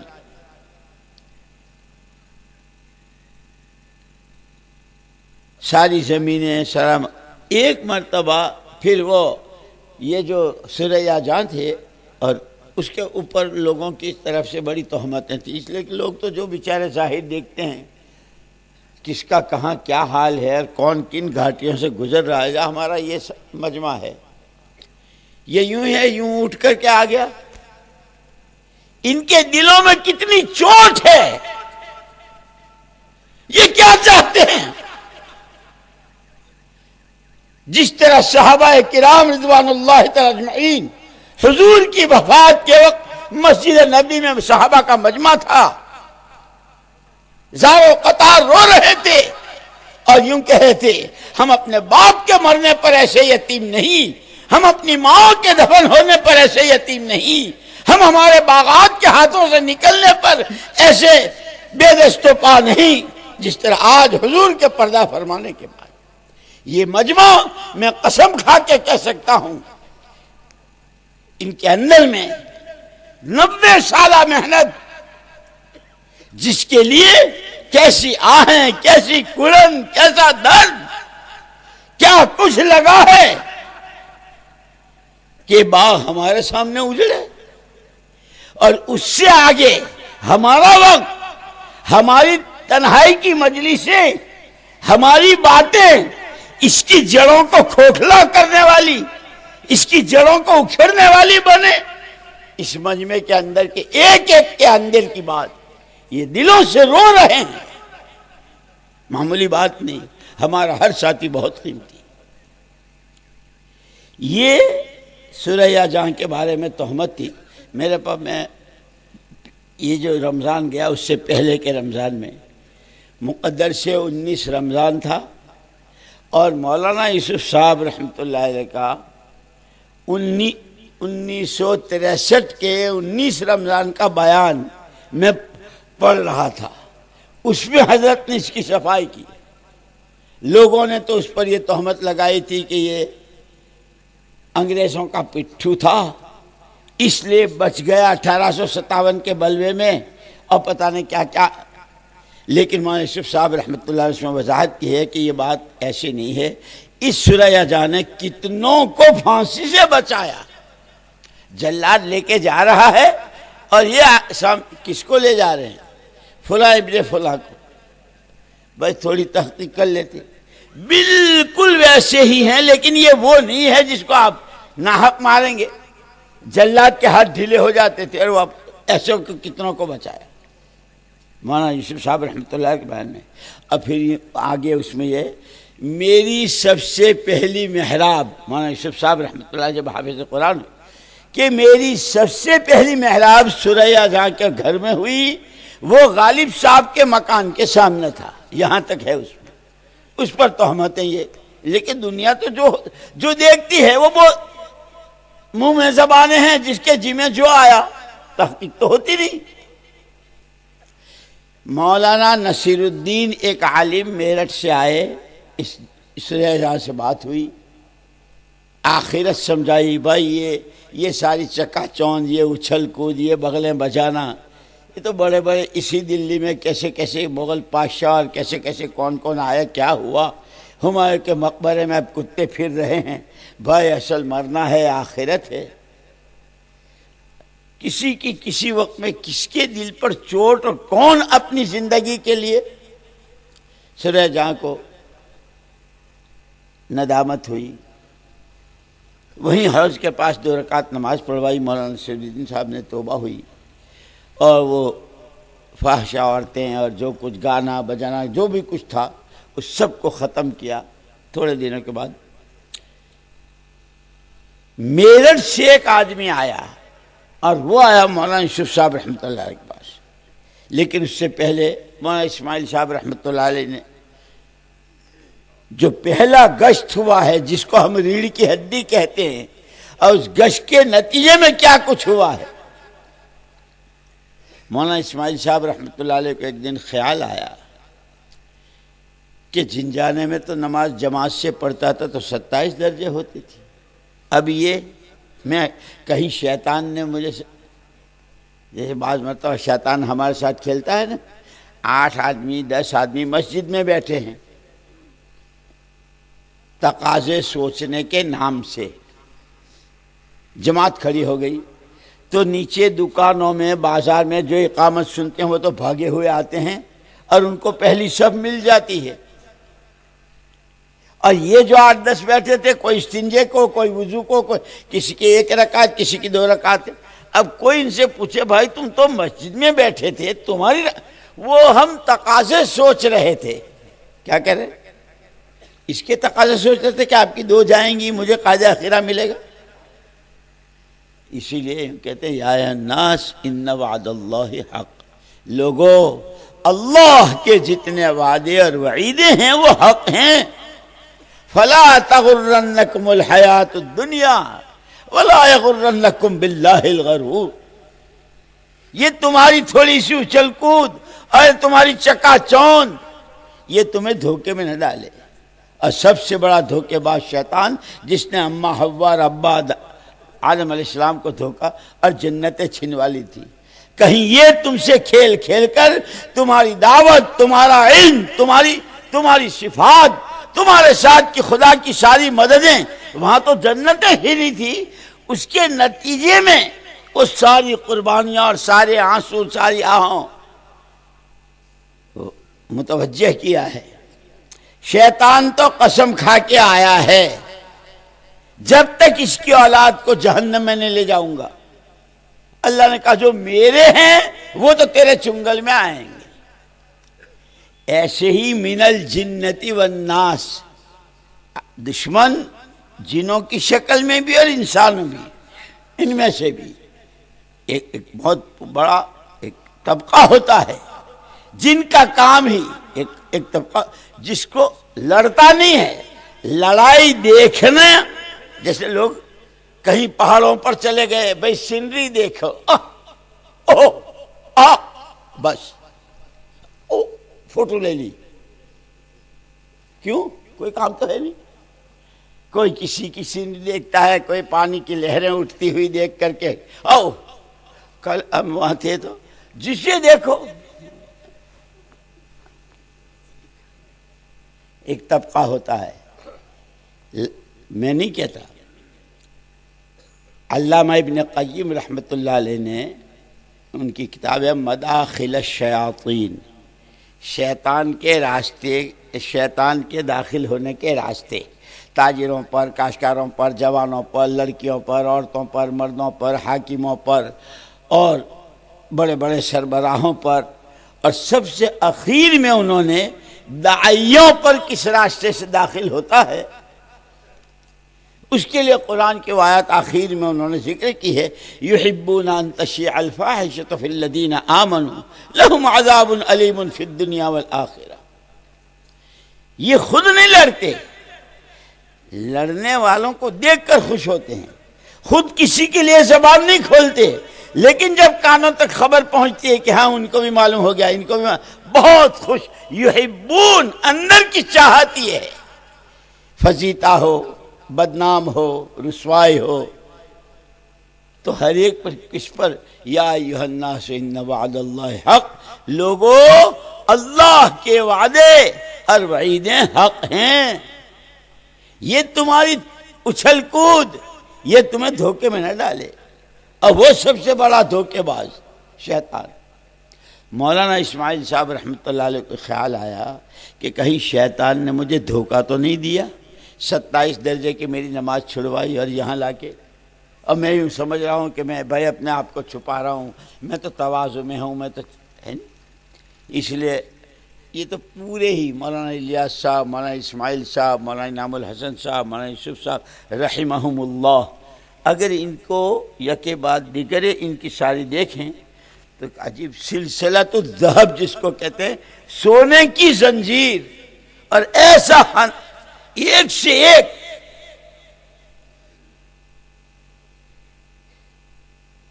ساری زمینیں سرام. ایک مرتبہ پھر وہ یہ جو سریا جان تھے، اور اس کے اوپر لوگوں کی طرف سے بڑی تہمتیں تھیں، اس لیے کہ لوگ تو جو بیچارے ظاہر دیکھتے ہیں کس کا کہاں کیا حال ہے اور کون کن گھاٹیوں سے گزر رہا ہے. ہمارا یہ مجمع ہے، یہ یوں ہے، یوں اٹھ کر کے آ گیا. ان کے دلوں میں کتنی چوٹ ہے، یہ کیا چاہتے ہیں؟ جس طرح صحابہ کرام رضوان اللہ تعالی اجمعین حضور کی وفات کے وقت مسجد نبی میں صحابہ کا مجمع تھا، زارو قطار رو رہے تھے اور یوں کہہ رہے تھے ہم اپنے باپ کے مرنے پر ایسے یتیم نہیں، ہم اپنی ماں کے دفن ہونے پر ایسے یتیم نہیں، ہم ہمارے باغات کے ہاتھوں سے نکلنے پر ایسے بے دست و پا نہیں جس طرح آج حضور کے پردہ فرمانے کے بعد. یہ مجمع میں قسم کھا کے کہہ سکتا ہوں ان کے اندر میں 90 سالہ محنت، جس کے لیے کیسی آہیں، کیسی کڑن، کیسا درد، کیا کچھ لگا ہے کہ باغ ہمارے سامنے اجڑے. اور اس سے آگے ہمارا وقت، ہماری تنہائی کی مجلسیں، ہماری باتیں اس کی جڑوں کو کھوکھلا کرنے والی، اس کی جڑوں کو اکھیڑنے والی بنے. اس مجمع کے اندر کے ایک ایک کے اندر کی بات یہ دلوں سے رو رہے ہیں، معمولی بات نہیں. ہمارا ہر ساتھی بہت قیمتی. یہ سوریا جہاں کے بارے میں تہمت تھی. میرے پاس میں یہ جو رمضان گیا اس سے پہلے کے رمضان میں مقدر سے 19 رمضان تھا، اور مولانا یوسف صاحب رحمۃ اللہ علیہ کا 1963 کے 19 رمضان کا بیان میں پڑھ رہا تھا. اس میں حضرت نے اس کی صفائی کی. لوگوں نے تو اس پر یہ تہمت لگائی تھی کہ یہ انگریزوں کا پٹھو تھا، اس لیے بچ گیا 1857 کے بلوے میں، اور پتہ نہیں کیا کیا. لیکن مولانا یوسف صاحب رحمۃ اللہ علیہ نے وضاحت کی ہے کہ یہ بات ایسی نہیں ہے. اس سوریا جان نے کتنوں کو پھانسی سے بچایا. جلاد لے کے جا رہا ہے اور یہ کس کو لے جا رہے ہیں؟ فلاں ابن فلاں کو. بھائی تھوڑی تحقیق کر لیتے، بالکل ویسے ہی ہیں، لیکن یہ وہ نہیں ہے جس کو آپ ناحق ماریں گے. جلاد کے ہاتھ ڈھیلے ہو جاتے تھے اور وہ ایسے کتنوں کو بچایا. مولانا یوسف صاحب رحمۃ اللہ کے بیان میں. اب پھر آگے اس میں یہ میری سب سے پہلی محراب، مولانا یوسف صاحب رحمۃ اللہ جب حافظ قرآن کہ میری سب سے پہلی محراب سوریا جہاں کے گھر میں ہوئی وہ غالب صاحب کے مکان کے سامنے تھا. یہاں تک ہے اس پر تہمتیں یہ. لیکن دنیا تو جو دیکھتی ہے وہ منہ میں زبانیں ہیں، جس کے جی میں جو آیا، تحقیق تو ہوتی نہیں. مولانا نصیر الدین ایک عالم میرٹھ سے آئے، اس جہاں سے بات ہوئی، آخرت سمجھائی. بھائی یہ ساری چکا چوند، یہ اچھل کود، یہ بغلیں بجانا، یہ تو بڑے بڑے اسی دلی میں کیسے کیسے مغل بادشاہ اور کیسے کیسے کون آیا، کیا ہوا، ہمایوں کے مقبرے میں اب کتے پھر رہے ہیں. بھائی اصل مرنا ہے، آخرت ہے. کسی کی کسی وقت میں کس کے دل پر چوٹ، اور کون اپنی زندگی کے لیے. سورہ جہاں کو ندامت ہوئی، وہیں حوض کے پاس 2 رکعت نماز پڑھوائی. مولانا نصیر الدین صاحب نے توبہ ہوئی، اور وہ فحشہ عورتیں اور جو کچھ گانا بجانا جو بھی کچھ تھا اس سب کو ختم کیا. تھوڑے دنوں کے بعد میرٹھ سے ایک آدمی آیا، اور وہ آیا مولانا یوسف صاحب رحمۃ اللہ کے پاس. لیکن اس سے پہلے مولانا اسماعیل صاحب رحمۃ اللہ علیہ نے جو پہلا گشت ہوا ہے، جس کو ہم ریڑھ کی ہڈی کہتے ہیں، اور اس گشت کے نتیجے میں کیا کچھ ہوا ہے. مولانا اسماعیل صاحب رحمۃ اللہ علیہ کو ایک دن خیال آیا کہ جنجانے میں تو نماز جماعت سے پڑھتا تھا تو 27 درجے ہوتی تھی. اب یہ میں کہیں شیطان نے مجھے، جیسے بعض مرتبہ شیطان ہمارے ساتھ کھیلتا ہے نا، 8 آدمی 10 آدمی مسجد میں بیٹھے ہیں، تقاضے سوچنے کے نام سے جماعت کھڑی ہو گئی، تو نیچے دکانوں میں بازار میں جو اقامت سنتے ہیں وہ تو بھاگے ہوئے آتے ہیں، اور ان کو پہلی سب مل جاتی ہے. اور یہ جو 8-10 بیٹھے تھے، کوئی استنجے کو، کوئی وضو کو، کوئی کسی کی 1 رکعت، کسی کی 2 رکعت. اب کوئی ان سے پوچھے بھائی تم تو مسجد میں بیٹھے تھے، تمہاری وہ ہم تقاضے سوچ رہے تھے. کیا کہہ رہے؟ اس کے تقاضے سوچ رہے تھے کہ آپ کی 2 جائیں گی، مجھے قاعدہ اخیرہ ملے گا. اسی لیے کہتے ہیں یا الناس ان وعد اللہ حق. لوگو، اللہ کے جتنے وعدے اور وعیدے ہیں وہ حق ہیں. فلا تغرنکم الحیات الدنیا ولا یغرنکم باللہ الغرور. یہ تمہاری تھوڑی سی اچھل کود اور تمہاری چکا چوند یہ تمہیں دھوکے میں نہ ڈالے. اور سب سے بڑا دھوکے باز شیطان، جس نے اماں حوا اور ابا آدم علیہ السلام کو دھوکا اور جنتیں چھنوا لی تھی. کہیں یہ تم سے کھیل کھیل کر تمہاری دعوت، تمہارا علم، تمہاری صفات، تمہارے ساتھ کی خدا کی ساری مددیں، وہاں تو جنتیں ہی نہیں تھی. اس کے نتیجے میں وہ ساری قربانیاں اور سارے آنسو، ساری آہوں متوجہ کیا ہے. شیطان تو قسم کھا کے آیا ہے جب تک اس کی اولاد کو جہنم میں نہیں لے جاؤں گا. اللہ نے کہا جو میرے ہیں وہ تو تیرے چنگل میں آئیں گے. ایسے ہی من الجنتی والناس، دشمن جنوں کی شکل میں بھی اور انسانوں بھی، ان میں سے بھی ایک بہت بڑا ایک طبقہ ہوتا ہے جن کا کام ہی ایک طبقہ جس کو لڑتا نہیں ہے، لڑائی دیکھنا. جیسے لوگ کہیں پہاڑوں پر چلے گئے، بھئی سینری دیکھو، بس فوٹو لے لی. کیوں؟ کوئی کام تو ہے نہیں. کوئی کسی کی سینری دیکھتا ہے، کوئی پانی کی لہریں اٹھتی ہوئی دیکھ کر کے کل ہم وہاں تھے تو جسے دیکھو. ایک طبقہ ہوتا ہے، میں نہیں کہتا، علامہ ابن قیم رحمۃ اللہ علیہ نے ان کی کتاب ہے مداخل الشیاطین، شیطان کے راستے، شیطان کے داخل ہونے کے راستے، تاجروں پر، کاشتکاروں پر، جوانوں پر، لڑکیوں پر، عورتوں پر، مردوں پر، حاکموں پر اور بڑے بڑے سربراہوں پر اور سب سے اخیر میں انہوں نے داعیوں پر کس راستے سے داخل ہوتا ہے اس کے لیے قرآن کی آیات آخر میں انہوں نے ذکر کی ہے، یحبون ان تشیع الفاحشۃ فی الذین آمنوا لہم عذاب علیم فی الدنیا والآخرہ۔ یہ خود نہیں لڑتے، لڑنے والوں کو دیکھ کر خوش ہوتے ہیں، خود کسی کے لیے زبان نہیں کھولتے، لیکن جب کانوں تک خبر پہنچتی ہے کہ ہاں ان کو بھی معلوم ہو گیا، ان کو بھی بہت خوش، یحبون، اندر کی چاہت یہ ہے، فضیحہ ہو، بدنام ہو، رسوائی ہو، تو ہر ایک پر کس پر، یا ایھا الناس ان وعد اللہ حق، لوگو اللہ کے وعدے اور وعیدیں حق ہیں، یہ تمہاری اچھل کود یہ تمہیں دھوکے میں نہ ڈالے۔ اور وہ سب سے بڑا دھوکے باز شیطان۔ مولانا اسماعیل صاحب رحمۃ اللہ علیہ کو خیال آیا کہ کہیں شیطان نے مجھے دھوکہ تو نہیں دیا، 27 درجے کی میری نماز چھڑوائی اور یہاں لا کے، اور میں یوں سمجھ رہا ہوں کہ میں بھائی اپنے آپ کو چھپا رہا ہوں، میں تو تواضع میں ہوں، میں تو ہے نہیں۔ اس لیے یہ تو پورے ہی مولانا الیاس صاحب، مولانا اسماعیل صاحب، مولانا انعام الحسن صاحب، مولانا یوسف صاحب رحمہم اللہ، اگر ان کو یکے بعد دیگر ان کی ساری دیکھیں تو عجیب سلسلۃ الذہب جس کو کہتے ہیں، سونے کی زنجیر، اور ایسا ایک سے ایک۔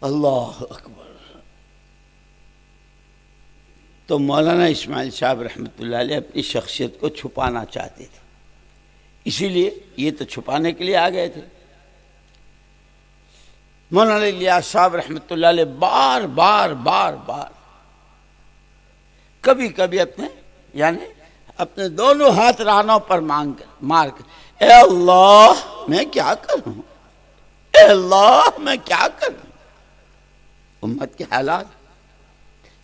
اللہ اکبر۔ تو مولانا اسماعیل صاحب رحمۃ اللہ علیہ اپنی شخصیت کو چھپانا چاہتے تھے، اسی لیے یہ تو چھپانے کے لیے آ گئے تھے۔ مولانا الیاس صاحب رحمۃ اللہ علیہ بار بار کبھی کبھی اپنے دونوں ہاتھ رانوں پر مار کر، اے اللہ میں کیا کروں، اے اللہ میں کیا کروں۔ امت کے حالات،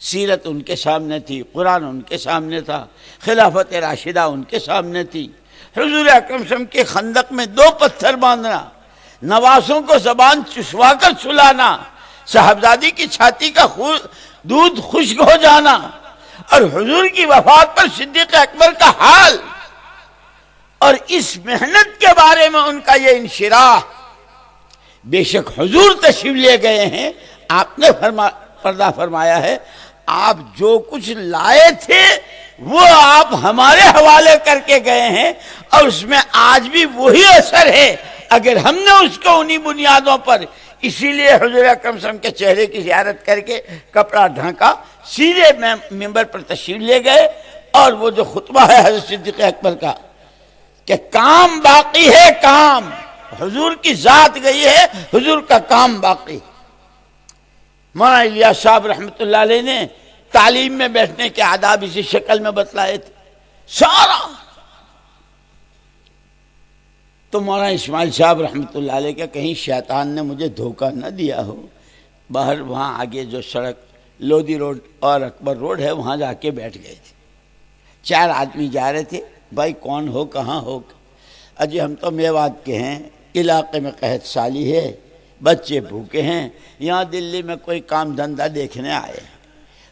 سیرت ان کے سامنے تھی، قرآن ان کے سامنے تھا، خلافت راشدہ ان کے سامنے تھی، حضور اکرم صلی اللہ علیہ وسلم کے خندق میں 2 پتھر باندھنا، نوازوں کو زبان چسوا کر سلانا، صاحبزادی کی چھاتی کا دودھ خشک ہو جانا، اور حضور کی وفات پر صدیق اکبر کا حال، اور اس محنت کے بارے میں ان کا یہ انشراح۔ بے شک حضور تشریف لے گئے ہیں، آپ نے پردہ فرمایا ہے، آپ جو کچھ لائے تھے وہ آپ ہمارے حوالے کر کے گئے ہیں، اور اس میں آج بھی وہی اثر ہے اگر ہم نے اس کو انہی بنیادوں پر۔ اسی لیے حضور اکرم صلی اللہ علیہ وسلم کے چہرے کی زیارت کر کے کپڑا ڈھانکا، سیدھے منبر پر تشریف لے گئے، اور وہ جو خطبہ ہے حضرت صدیق اکبر کا کہ کام باقی ہے، کام حضور کی ذات گئی ہے، حضور کا کام باقی۔ مولانا الیاس صاحب رحمۃ اللہ علیہ نے تعلیم میں بیٹھنے کے آداب اسی شکل میں بتلائے تھے سارا۔ تو مولانا اسماعیل صاحب رحمۃ اللہ علیہ کا کہیں شیطان نے مجھے دھوکہ نہ دیا ہو، باہر وہاں آگے جو سڑک لودھی روڈ اور اکبر روڈ ہے وہاں جا کے بیٹھ گئے تھے۔ 4 آدمی جا رہے تھے، بھائی کون ہو، کہاں ہو؟ اجی ہم تو میوات کے ہیں، علاقے میں قحط سالی ہے، بچے بھوکے ہیں، یہاں دلی میں کوئی کام دھندا دیکھنے آئے ہیں۔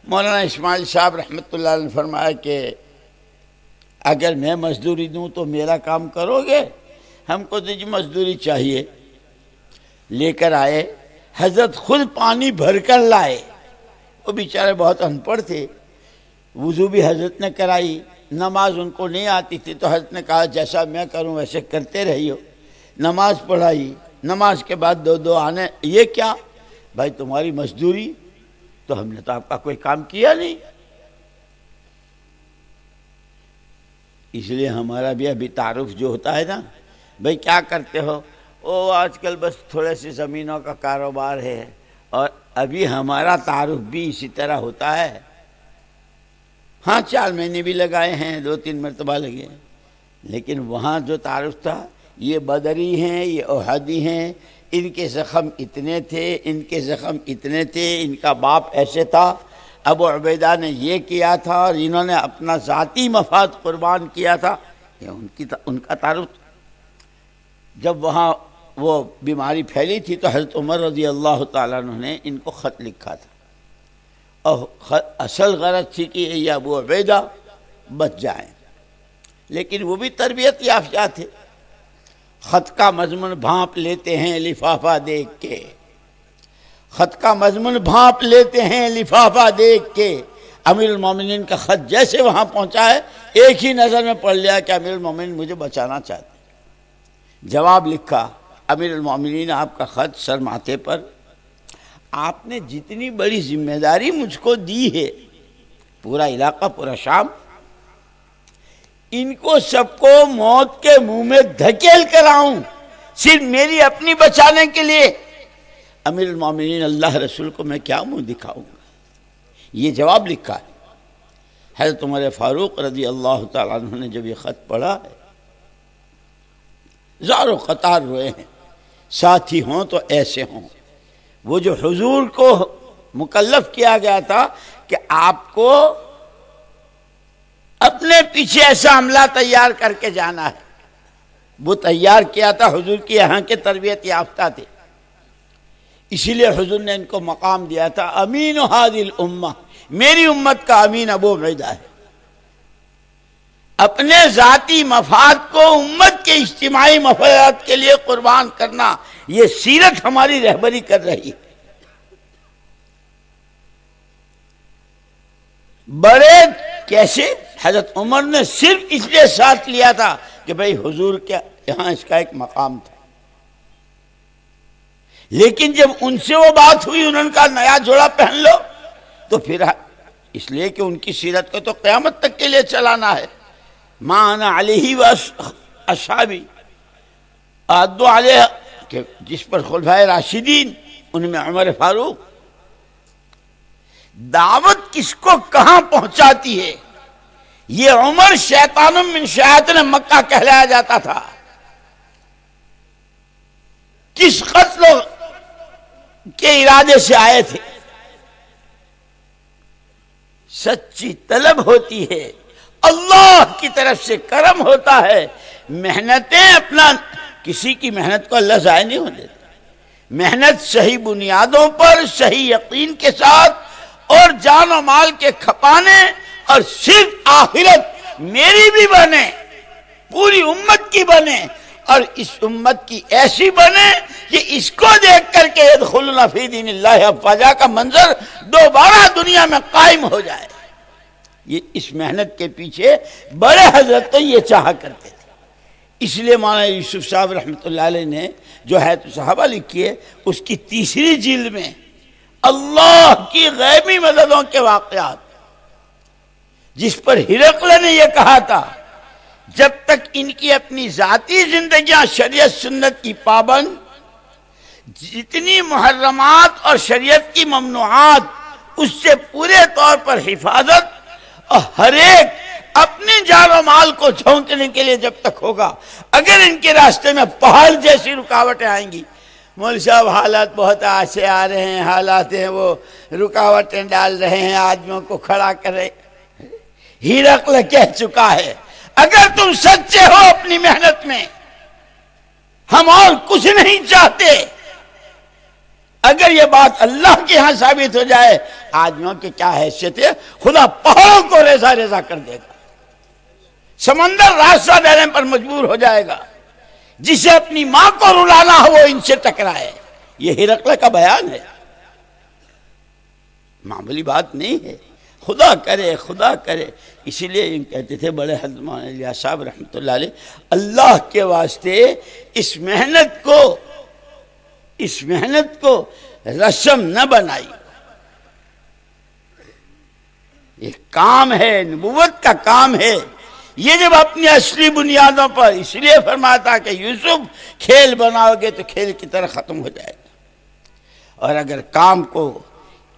مولانا اسماعیل صاحب رحمۃ اللہ علیہ نے فرمایا کہ اگر میں مزدوری دوں تو میرا کام کرو گے؟ ہم کو تو مزدوری چاہیے۔ لے کر آئے، حضرت خود پانی بھر کر لائے، وہ بیچارے بہت ان پڑھ تھے، وضو بھی حضرت نے کرائی، نماز ان کو نہیں آتی تھی تو حضرت نے کہا جیسا میں کروں ویسے کرتے رہیو، نماز پڑھائی، نماز کے بعد 2 آنے، یہ کیا بھائی تمہاری مزدوری؟ تو ہم نے تو آپ کا کوئی کام کیا نہیں۔ اس لیے ہمارا بھی ابھی تعارف جو ہوتا ہے نا، بھائی کیا کرتے ہو؟ او آج کل بس تھوڑے سی زمینوں کا کاروبار ہے، اور ابھی ہمارا تعارف بھی اسی طرح ہوتا ہے۔ ہاں 4 مہینے بھی لگائے ہیں، 2-3 مرتبہ لگے، لیکن وہاں جو تعارف تھا، یہ بدری ہیں، یہ احدی ہیں، ان کے زخم اتنے تھے، ان کے زخم اتنے تھے، ان کا باپ ایسے تھا، ابو عبیدہ نے یہ کیا تھا، اور انہوں نے اپنا ذاتی مفاد قربان کیا تھا، یہ ان کا تعارف۔ جب وہاں وہ بیماری پھیلی تھی تو حضرت عمر رضی اللہ تعالیٰ عنہ نے ان کو خط لکھا تھا، اور اصل غرض تھی کہ یہ ابو عبیدہ بچ جائیں، لیکن وہ بھی تربیت یافتہ تھے، خط کا مضمون بھانپ لیتے ہیں لفافہ دیکھ کے، خط کا مضمون بھانپ لیتے ہیں لفافہ دیکھ کے۔ امیر المومنین کا خط جیسے وہاں پہنچا ہے ایک ہی نظر میں پڑھ لیا کہ امیر المومنین مجھے بچانا چاہتے ہیں۔ جواب لکھا، امیر المومنین آپ کا خط سر ماتھے پر، آپ نے جتنی بڑی ذمہ داری مجھ کو دی ہے، پورا علاقہ پورا شام، ان کو سب کو موت کے منہ میں دھکیل کر آؤں صرف میری اپنی بچانے کے لیے؟ امیر المومنین اللہ رسول کو میں کیا منہ دکھاؤں گا؟ یہ جواب لکھا ہے۔ حضرت عمر فاروق رضی اللہ تعالیٰ عنہ نے جب یہ خط پڑھا ہے، زار و قطار روئے ہیں۔ ساتھی ہوں تو ایسے ہوں، وہ جو حضور کو مکلف کیا گیا تھا کہ آپ کو اپنے پیچھے ایسا عملہ تیار کر کے جانا ہے، وہ تیار کیا تھا، حضور کی یہاں کے تربیت یافتہ تھے، اسی لیے حضور نے ان کو مقام دیا تھا امین هذه الامہ، میری امت کا امین ابو عبیدہ ہے۔ اپنے ذاتی مفاد کو امت کے اجتماعی مفادات کے لیے قربان کرنا، یہ سیرت ہماری رہبری کر رہی ہے۔ بڑے کیسے؟ حضرت عمر نے صرف اس لیے ساتھ لیا تھا کہ بھئی حضور کے یہاں اس کا ایک مقام تھا، لیکن جب ان سے وہ بات ہوئی انہوں نے کہا نیا جوڑا پہن لو، تو پھر اس لیے کہ ان کی سیرت کو تو قیامت تک کے لیے چلانا ہے۔ ما انا علیہ و اصحابی عدو علیہ، کہ جس پر خلفائے راشدین، ان میں عمر فاروق، دعوت کس کو کہاں پہنچاتی ہے؟ یہ عمر شیطان من شیاطین مکہ کہلایا جاتا تھا۔ کس قتل کے ارادے سے آئے تھے؟ سچی طلب ہوتی ہے، اللہ کی طرف سے کرم ہوتا ہے، محنتیں اپنا، کسی کی محنت کو اللہ ضائع نہیں ہونے دیتا۔ محنت صحیح بنیادوں پر، صحیح یقین کے ساتھ، اور جان و مال کے کھپانے، اور صرف آخرت میری بھی بنے، پوری امت کی بنے، اور اس امت کی ایسی بنے کہ اس کو دیکھ کر کے يدخلون فی دین اللہ افواجا کا منظر دوبارہ دنیا میں قائم ہو جائے۔ یہ اس محنت کے پیچھے بڑے حضرت تو یہ چاہا کرتے تھے۔ اس لیے مولانا یوسف صاحب رحمۃ اللہ علیہ نے جو حیات الصحابہ لکھی ہے، اس کی تیسری جلد میں اللہ کی غیبی مددوں کے واقعات، جس پر ہرقل نے یہ کہا تھا جب تک ان کی اپنی ذاتی زندگیاں شریعت سنت کی پابند، جتنی محرمات اور شریعت کی ممنوعات اس سے پورے طور پر حفاظت، اور ہر ایک اپنی جان و مال کو جھونکنے کے لیے جب تک ہوگا، اگر ان کے راستے میں پہاڑ جیسی رکاوٹیں آئیں گی، مول صاحب حالات بہت ایسے آ رہے ہیں، حالات ہیں وہ رکاوٹیں ڈال رہے ہیں، آدمیوں کو کھڑا کرے، ہرقل کہہ چکا ہے اگر تم سچے ہو اپنی محنت میں، ہم اور کچھ نہیں چاہتے، اگر یہ بات اللہ کے ہاں ثابت ہو جائے، آدمیوں کی کیا حیثیت ہے، خدا پہاڑوں کو ریزہ ریزہ کر دے گا، سمندر راستہ دینے پر مجبور ہو جائے گا، جسے اپنی ماں کو رلانا ہو وہ ان سے ٹکرائے۔ یہ ہرقل کا بیان ہے، معمولی بات نہیں ہے، خدا کرے خدا کرے۔ اسی لیے ان کہتے تھے بڑے حضرت مولانا الیاس صاحب رحمۃ اللہ علیہ، اللہ کے واسطے اس محنت کو رسم نہ بنائی، یہ کام ہے، نبوت کا کام ہے، یہ جب اپنی اصلی بنیادوں پر، اس لیے فرماتا کہ یوسف کھیل بناؤ گے تو کھیل کی طرح ختم ہو جائے گا، اور اگر کام کو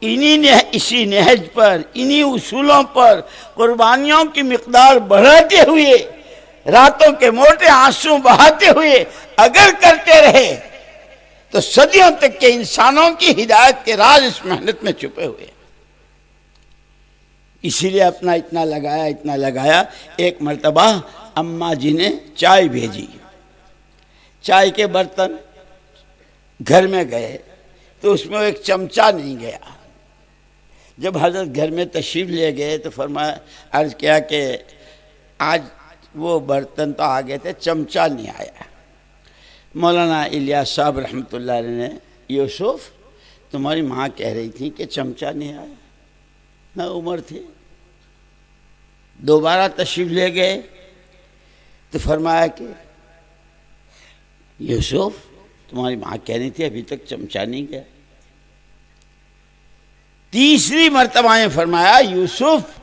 اسی نہج پر، انہی اصولوں پر قربانیوں کی مقدار بڑھاتے ہوئے، راتوں کے موٹے آنسو بہاتے ہوئے اگر کرتے رہے تو صدیوں تک کے انسانوں کی ہدایت کے راز اس محنت میں چھپے ہوئے۔ اسی لیے اپنا اتنا لگایا، ایک مرتبہ اماں جی نے چائے بھیجی، چائے کے برتن گھر میں گئے تو اس میں ایک چمچہ نہیں گیا، جب حضرت گھر میں تشریف لے گئے تو فرمایا، عرض کیا کہ آج وہ برتن تو آ گئے تھے، چمچہ نہیں آیا۔ مولانا الیاس صاحب رحمۃ اللہ علیہ نے، یوسف تمہاری ماں کہہ رہی تھی کہ چمچہ نہیں آیا، نہ عمر تھی۔ دوبارہ تشریف لے گئے تو فرمایا کہ یوسف تمہاری ماں کہہ رہی تھی ابھی تک چمچہ نہیں گیا۔ تیسری مرتبہ یہ فرمایا، یوسف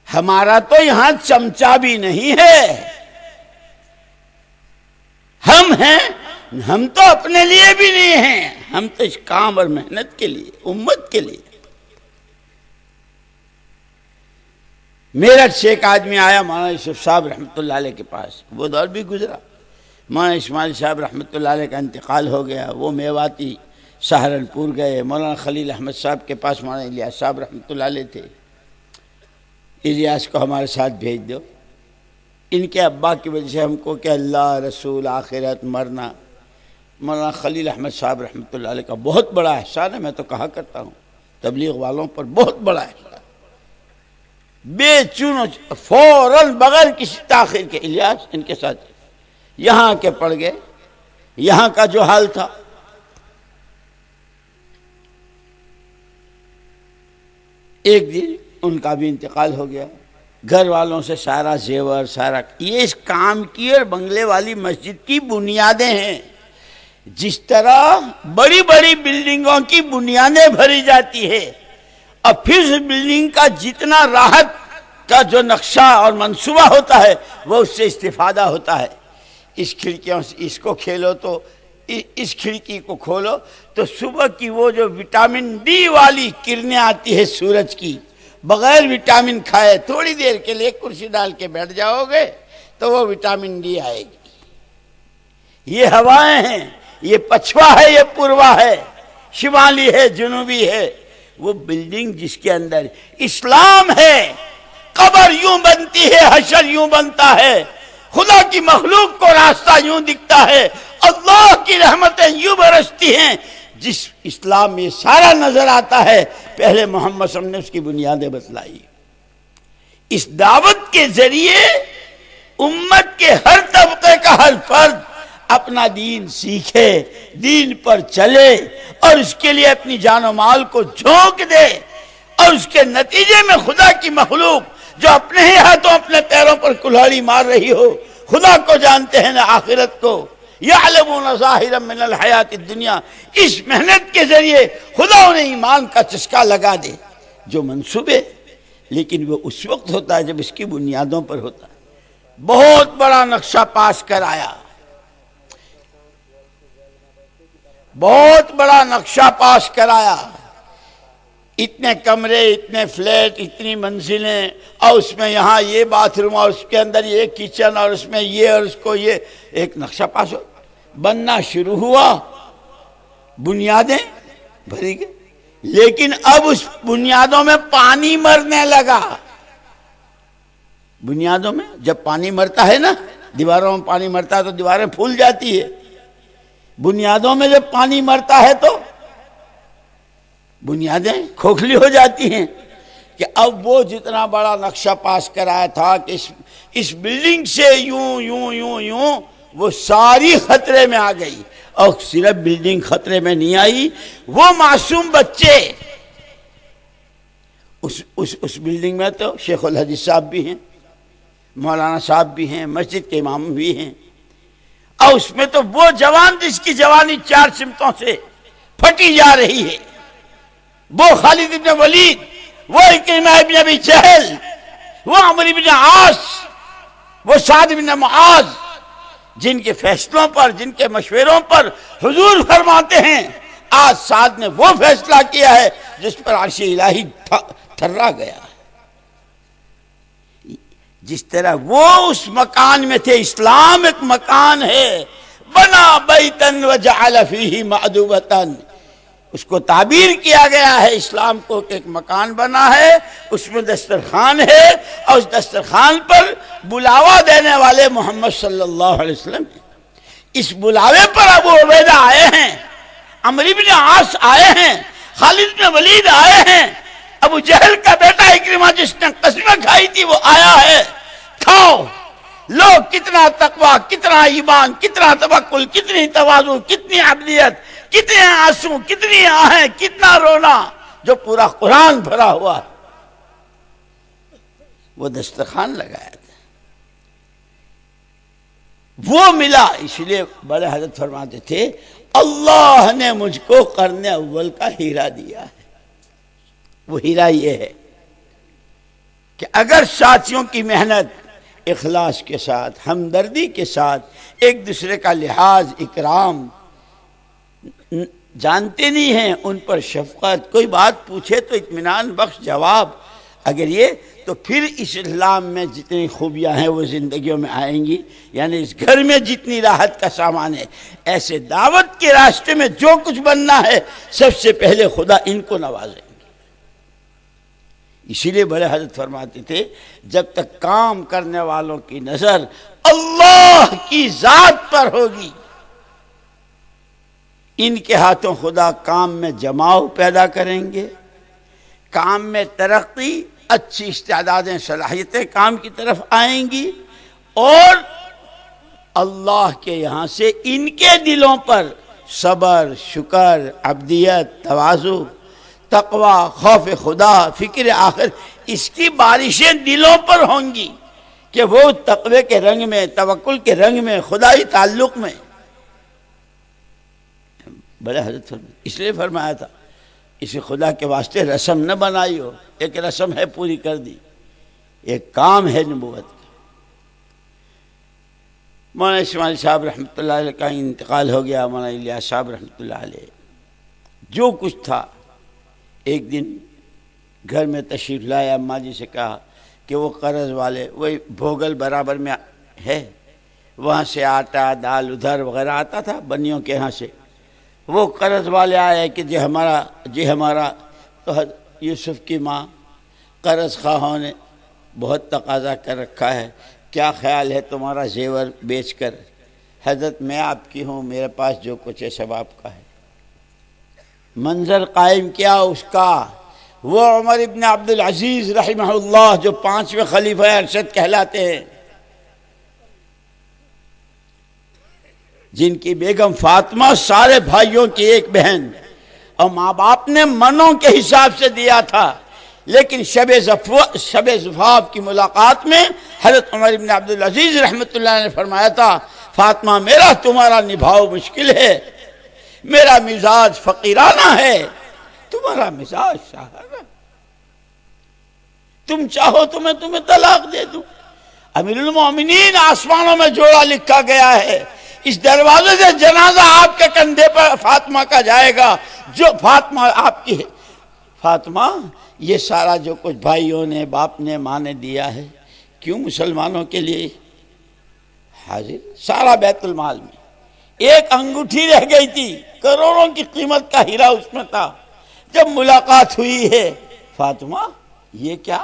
ہمارا تو یہاں چمچہ بھی نہیں ہے، ہم ہیں، ہم تو اپنے لیے بھی نہیں ہیں، ہم تو اس کام اور محنت کے لیے، امت کے لیے۔ میرٹھ سے ایک آدمی آیا مولانا یوسف صاحب رحمۃ اللہ علیہ کے پاس، وہ دور بھی گزرا، مولانا اسماعیل صاحب رحمۃ اللہ علیہ کا انتقال ہو گیا، وہ میواتی سہارنپور گئے۔ مولانا خلیل احمد صاحب کے پاس مولانا الیاس صاحب رحمۃ اللہ علیہ تھے، الیاس کو ہمارے ساتھ بھیج دو، ان کے ابا کی وجہ سے ہم کو کہ اللہ رسول آخرت مرنا۔ مولانا خلیل احمد صاحب رحمۃ اللہ علیہ کا بہت بڑا احسان ہے، میں تو کہا کرتا ہوں تبلیغ والوں پر بہت بڑا احسان، بے چون فوراً بغیر کسی تاخیر کے الیاس ان کے ساتھ یہاں کے پڑ گئے۔ یہاں کا جو حال تھا، ایک دن ان کا بھی انتقال ہو گیا، گھر والوں سے سارا زیور، سارا یہ اس کام کی اور بنگلے والی مسجد کی بنیادیں ہیں۔ جس طرح بڑی بڑی بلڈنگوں کی بنیادیں بھری جاتی ہے اور پھر اس بلڈنگ کا جتنا راحت کا جو نقشہ اور منصوبہ ہوتا ہے وہ اس سے استفادہ ہوتا ہے۔ اس کھڑکیوں سے اس کو کھیلو تو اس کھڑکی کو کھولو تو صبح کی وہ جو وٹامن ڈی والی کرنیں آتی ہے سورج کی، بغیر وٹامن کھائے تھوڑی دیر کے لیے کرسی ڈال کے بیٹھ جاؤ گے تو وہ وٹامن ڈی آئے گی۔ یہ ہوائیں ہیں، یہ پچھوا ہے، یہ پوروا ہے، شمالی ہے، جنوبی ہے۔ وہ بلڈنگ جس کے اندر اسلام ہے، قبر یوں بنتی ہے، حشر یوں بنتا ہے، خدا کی مخلوق کو راستہ یوں دکھتا ہے، اللہ کی رحمتیں یوں برستی ہیں۔ جس اسلام میں سارا نظر آتا ہے، پہلے محمد صلی اللہ علیہ وسلم نے اس کی بنیادیں بتلائی۔ اس دعوت کے ذریعے امت کے ہر طبقے کا ہر فرد اپنا دین سیکھے، دین پر چلے اور اس کے لیے اپنی جان و مال کو جھونک دے، اور اس کے نتیجے میں خدا کی مخلوق جو اپنے ہی ہاتھوں اپنے پیروں پر کلہاڑی مار رہی ہو، خدا کو جانتے ہیں نہ آخرت کو، یعلمون ظاہرا من الحیات الدنیا، اس محنت کے ذریعے خدا انہیں ایمان کا چسکا لگا دے جو منصوبے، لیکن وہ اس وقت ہوتا ہے جب اس کی بنیادوں پر ہوتا ہے۔ بہت بڑا نقشہ پاس کرایا، بہت بڑا نقشہ پاس کرایا، اتنے کمرے، اتنے فلیٹ، اتنی منزلیں، اور اس میں یہاں یہ باتھ روم اور اس کے اندر یہ کچن اور اس میں یہ اور اس کو یہ، ایک نقشہ پاس ہو بننا شروع ہوا، بنیادیں بھری گئی، لیکن اب اس بنیادوں میں پانی مرنے لگا۔ بنیادوں میں جب پانی مرتا ہے نا، دیواروں میں پانی مرتا ہے تو دیواریں پھول جاتی ہے، بنیادوں میں جب پانی مرتا ہے تو بنیادیں کھوکھلی ہو جاتی ہیں۔ کہ اب وہ جتنا بڑا نقشہ پاس کرایا تھا کہ اس بلڈنگ سے یوں یوں یوں یوں، وہ ساری خطرے میں آ گئی، اور صرف بلڈنگ خطرے میں نہیں آئی، وہ معصوم بچے اس بلڈنگ میں تو شیخ الحدیث صاحب بھی ہیں، مولانا صاحب بھی ہیں، مسجد کے امام بھی ہیں، اور اس میں تو وہ جوان جس کی جوانی 4 سمتوں سے پھٹی جا رہی ہے، وہ خالد بن ولید، وہ اکرمہ بن ابی جہل، وہ عمرو بن عاص، وہ سعد بن معاذ، جن کے فیصلوں پر، جن کے مشوروں پر حضور فرماتے ہیں آج سعد نے وہ فیصلہ کیا ہے جس پر عرش الہی تھرا گیا۔ جس طرح وہ اس مکان میں تھے، اسلام ایک مکان ہے، بنا بیتن وجعل فیہ معدوبتن، اس کو تعبیر کیا گیا ہے اسلام کو کہ ایک مکان بنا ہے، اس میں دسترخوان ہے، اور اس دسترخوان پر بلاوا دینے والے محمد صلی اللہ علیہ وسلم۔ اس بلاوے پر ابو عبیدہ آئے ہیں، عمرو بن عاص آئے ہیں، خالد بن ولید آئے ہیں، ابو جہل کا بیٹا اکرمہ جس نے قسمیں کھائی تھی وہ آیا ہے، کھاؤ، لو، کتنا تقویٰ، کتنا ایمان، کتنا توکل، کتنی تواضع، کتنی عبدیت، کتنے آنسو، کتنی آہیں، کتنا رونا، جو پورا قرآن بھرا ہوا ہے وہ دسترخوان لگایا تھا، وہ ملا۔ اس لیے بڑے حضرت فرماتے تھے اللہ نے مجھ کو قرن اول کا ہیرا دیا ہے۔ وہ ہیرا یہ ہے کہ اگر ساتھیوں کی محنت اخلاص کے ساتھ، ہمدردی کے ساتھ، ایک دوسرے کا لحاظ، اکرام، جانتے نہیں ہیں ان پر شفقت، کوئی بات پوچھے تو اطمینان بخش جواب، اگر یہ تو پھر اس اسلام میں جتنی خوبیاں ہیں وہ زندگیوں میں آئیں گی۔ یعنی اس گھر میں جتنی راحت کا سامان ہے، ایسے دعوت کے راستے میں جو کچھ بننا ہے سب سے پہلے خدا ان کو نوازیں گے۔ اسی لیے بڑے حضرت فرماتے تھے جب تک کام کرنے والوں کی نظر اللہ کی ذات پر ہوگی، ان کے ہاتھوں خدا کام میں جماؤ پیدا کریں گے، کام میں ترقی، اچھی استعدادیں، صلاحیتیں کام کی طرف آئیں گی، اور اللہ کے یہاں سے ان کے دلوں پر صبر، شکر، عبدیت، تواضع، تقوی، خوف خدا، فکر آخر، اس کی بارشیں دلوں پر ہوں گی کہ وہ تقوی کے رنگ میں، توکل کے رنگ میں، خدائی تعلق میں۔ بڑے حضرت اس لیے فرمایا تھا اسے خدا کے واسطے رسم نہ بنائی ہو، ایک رسم ہے پوری کر دی، ایک کام ہے نبوت کا۔ مولانا اسماعیل صاحب رحمۃ اللہ علیہ کا انتقال ہو گیا، مولانا الیاس صاحب رحمۃ اللہ علیہ، جو کچھ تھا ایک دن گھر میں تشریف لائے، اماں جی سے کہا کہ وہ قرض والے، وہی بھوگل برابر میں ہے، وہاں سے آٹا، دال ادھر وغیرہ آتا تھا بنیوں کے ہاں سے، وہ قرض والے آئے کہ جی ہمارا تو یوسف کی ماں قرض خواہوں نے بہت تقاضا کر رکھا ہے، کیا خیال ہے تمہارا زیور بیچ کر؟ حضرت میں آپ کی ہوں، میرے پاس جو کچھ ہے سب آپ کا ہے۔ منظر قائم کیا اس کا، وہ عمر ابن عبدالعزیز رحمہ اللہ جو 5ویں خلیفہ ارشد کہلاتے ہیں، جن کی بیگم فاطمہ سارے بھائیوں کی ایک بہن، اور ماں باپ نے منوں کے حساب سے دیا تھا، لیکن شب زفاف کی ملاقات میں حضرت عمر ابن عبدالعزیز رحمۃ اللہ نے فرمایا تھا فاطمہ میرا تمہارا نبھاؤ مشکل ہے، میرا مزاج فقیرانہ ہے، تمہارا مزاج شاہانہ، تم چاہو تو میں تمہیں طلاق دے دوں۔ امیر المومنین آسمانوں میں جوڑا لکھا گیا ہے، اس دروازے سے جنازہ آپ کے کندھے پر فاطمہ کا جائے گا، جو فاطمہ آپ کی ہے۔ فاطمہ یہ سارا جو کچھ بھائیوں نے، باپ نے، ماں نے دیا ہے، کیوں مسلمانوں کے لیے حاضر؟ سارا بیت المال میں ایک انگوٹھی رہ گئی تھی، کروڑوں کی قیمت کا ہیرا اس میں تھا۔ جب ملاقات ہوئی ہے، فاطمہ یہ کیا؟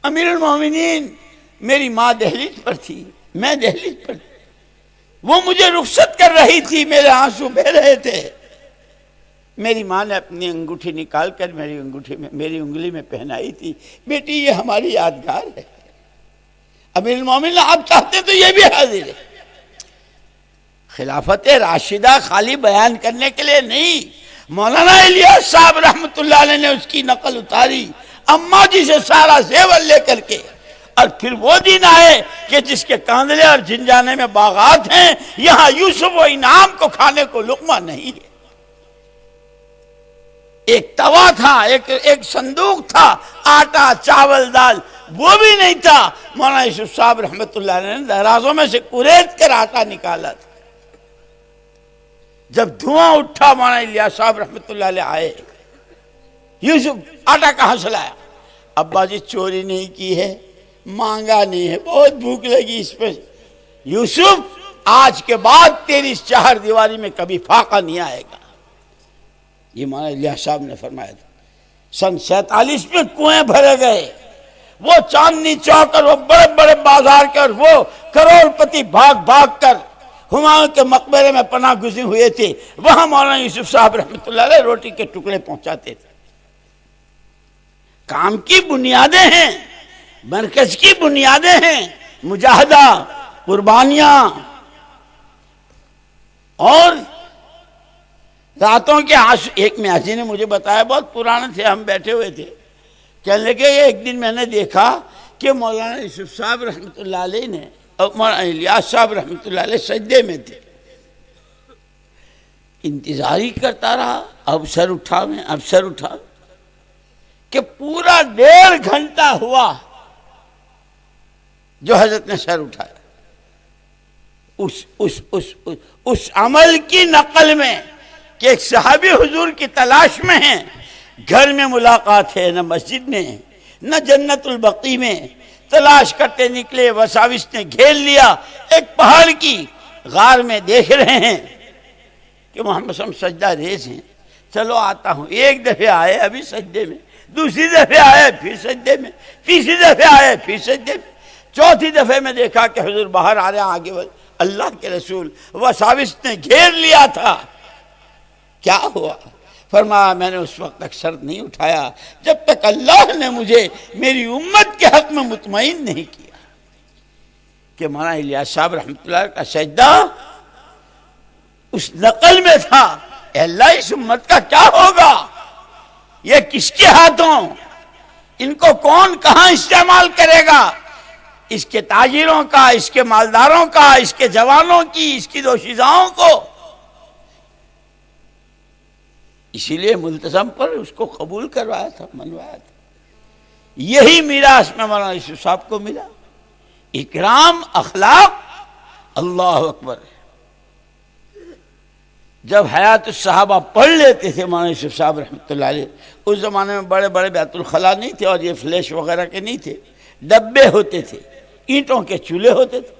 امیر المومنین میری ماں دہلیز پر تھی، میں دہلیز پر تھی، وہ مجھے رخصت کر رہی تھی، میرے آنسو بہہ رہے تھے، میری ماں نے اپنی انگوٹھی نکال کر میری انگلی میں پہنائی تھی، بیٹی یہ ہماری یادگار ہے۔ امیر المومنین آپ چاہتے تو یہ بھی حاضر ہے۔ خلافت راشدہ خالی بیان کرنے کے لیے نہیں، مولانا الیاس صاحب رحمۃ اللہ علیہ نے اس کی نقل اتاری اماں جی سے سارا زیور لے کر کے، اور پھر وہ دن آئے کہ جس کے کاندلے اور جنجانے میں باغات ہیں، یہاں یوسف و انعام کو کھانے کو لقمہ نہیں ہے۔ ایک توا تھا، ایک صندوق تھا، آٹا، چاول، دال وہ بھی نہیں تھا، مولانا یوسف صاحب رحمۃ اللہ علیہ نے درازوں میں سے کریت کر آٹا نکالا تھا۔ جب دھواں اٹھا مولانا الیاس صاحب رحمۃ اللہ علیہ آئے، یوسف آٹا کہاں سے لایا؟ ابا جی چوری نہیں کی ہے، مانگا نہیں ہے، بہت بھوک لگی اس پہ۔ یوسف آج کے بعد تیری اس چہار دیواری میں کبھی فاقہ نہیں آئے گا، یہ مولانا الیاس صاحب نے فرمایا تھا۔ سن 47 میں کنویں بھرے گئے، وہ چاندنی چوک اور وہ بڑے بڑے بازار کے اور وہ کروڑ پتی بھاگ بھاگ کر ہمایوں کے مقبرے میں پناہ گزین ہوئے تھے، وہاں مولانا یوسف صاحب رحمۃ اللہ علیہ روٹی کے ٹکڑے پہنچاتے تھے۔ کام کی بنیادیں ہیں، مرکز کی بنیادیں ہیں، مجاہدہ، قربانیاں، اور راتوں کے آنسو۔ ایک میاسی نے مجھے بتایا، بہت پرانے تھے، ہم بیٹھے ہوئے تھے، کہنے لگے ایک دن میں نے دیکھا کہ مولانا یوسف صاحب رحمۃ اللہ علیہ نے اور مولانا الیاس صاحب رحمۃ اللہ علیہ سجدے میں تھے، انتظار ہی کرتا رہا، اب سر اٹھا کہ پورا 1.5 گھنٹہ ہوا جو حضرت نے سر اٹھایا۔ اس عمل کی نقل میں کہ ایک صحابی حضور کی تلاش میں ہیں، گھر میں ملاقات ہے، نہ مسجد میں نہ جنت البقیع میں، تلاش کرتے نکلے، وساوس نے گھیر لیا، ایک پہاڑ کی غار میں دیکھ رہے ہیں کہ محمد صلی اللہ علیہ وسلم سجدہ ریز ہیں، چلو آتا ہوں۔ ایک دفعہ آئے ابھی سجدے میں، دوسری دفعہ آئے پھر سجدے میں، تیسری دفعہ آئے پھر سجدے میں، چوتھی دفعہ میں دیکھا کہ حضور باہر آ رہے ہیں، آگے اللہ کے رسول، وساوس نے گھیر لیا تھا۔ کیا ہوا؟ فرمایا میں نے اس وقت تک سر نہیں اٹھایا جب تک اللہ نے مجھے میری امت کے حق میں مطمئن نہیں کیا۔ کہ مولانا الیاس صاحب رحمۃ اللہ کا سجدہ اس نقل میں تھا، اے اللہ اس امت کا کیا ہوگا؟ یہ کس کے ہاتھوں؟ ان کو کون کہاں استعمال کرے گا؟ اس کے تاجروں کا، اس کے مالداروں کا، اس کے جوانوں کی، اس کی دوشیزاؤں کو۔ اسی لیے ملتزم پر اس کو قبول کروایا تھا، منوایا تھا۔ یہی میراث میں مولانا یوسف صاحب کو ملا، اکرام، اخلاق۔ اللہ اکبر۔ جب حیات الصحابہ پڑھ لیتے تھے مولانا یوسف صاحب رحمۃ اللہ علیہ، اس زمانے میں بڑے بڑے بیت الخلا نہیں تھے اور یہ فلیش وغیرہ کے نہیں تھے، ڈبے ہوتے تھے، اینٹوں کے چولہے ہوتے تھے۔